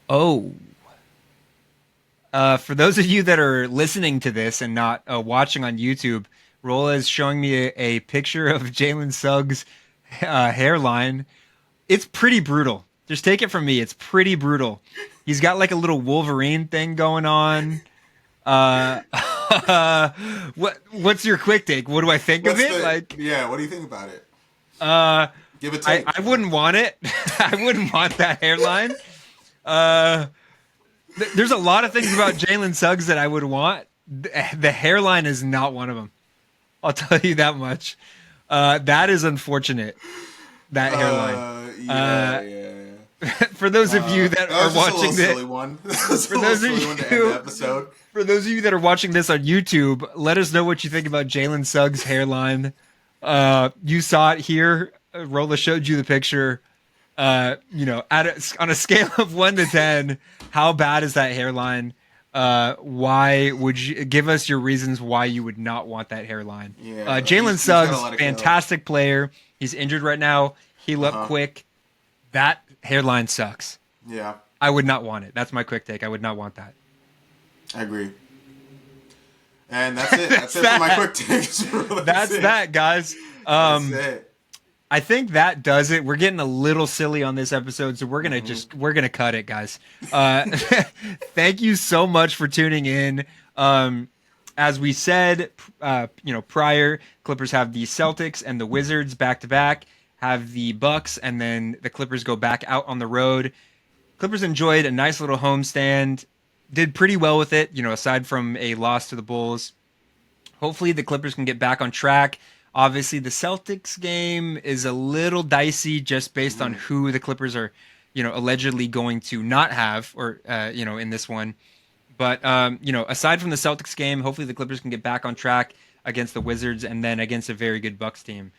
Oh. For those of you that are listening to this and not watching on YouTube, Rolla is showing me a picture of Jalen Suggs' hairline. It's pretty brutal. Just take it from me. It's pretty brutal. He's got like a little Wolverine thing going on. What's your quick take? What do I think of it? Yeah, what do you think about it? Give it I, take. I wouldn't want it. I wouldn't want that hairline. There's a lot of things about Jalen Suggs that I would want. The hairline is not one of them. I'll tell you that much. That is unfortunate. That hairline. Yeah. For those of you that are watching this, silly one. For those of you to end the episode. For those of you that are watching this on YouTube, let us know what you think about Jalen Suggs' hairline. You saw it here. Rolla showed you the picture. On a scale of 1 to 10, how bad is that hairline? Why would you give us your reasons why you would not want that hairline? Yeah, Jalen he's gotta Suggs, let it fantastic player. He's injured right now. Heal up quick. That hairline sucks. Yeah. I would not want it. That's my quick take. I would not want that. I agree. And that's it. That's it for my quick takes. That's that, guys. That's it. I think that does it. We're getting a little silly on this episode, so we're gonna cut it, guys. Thank you so much for tuning in. As we said, prior, Clippers have the Celtics and the Wizards back to back, have the Bucks, and then the Clippers go back out on the road. Clippers enjoyed a nice little homestand, did pretty well with it, aside from a loss to the Bulls. Hopefully the Clippers can get back on track. Obviously, the Celtics game is a little dicey just based on who the Clippers are, allegedly going to not have, or in this one. But aside from the Celtics game, hopefully the Clippers can get back on track against the Wizards and then against a very good Bucks team.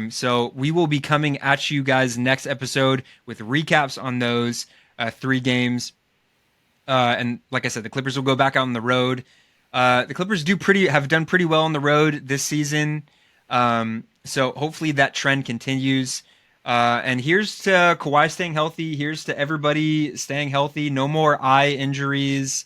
So we will be coming at you guys next episode with recaps on those 3 games. And like I said, the Clippers will go back out on the road. The Clippers have done pretty well on the road this season. So hopefully that trend continues. And here's to Kawhi staying healthy. Here's to everybody staying healthy. No more eye injuries.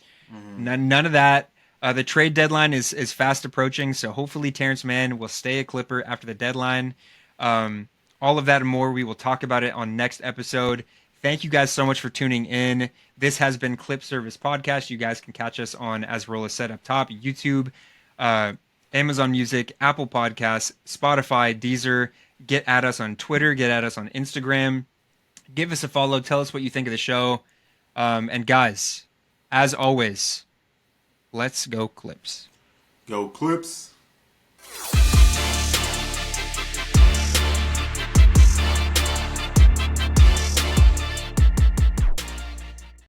None of that. The trade deadline is fast approaching. So hopefully Terance Mann will stay a Clipper after the deadline. All of that and more, we will talk about it on next episode. Thank you guys so much for tuning in. This has been Clip Service Podcast. You guys can catch us on, as Rolla said up top, YouTube, Amazon Music, Apple Podcasts, Spotify, Deezer. Get at us on Twitter. Get at us on Instagram. Give us a follow. Tell us what you think of the show. And guys, as always, let's go Clips. Go Clips.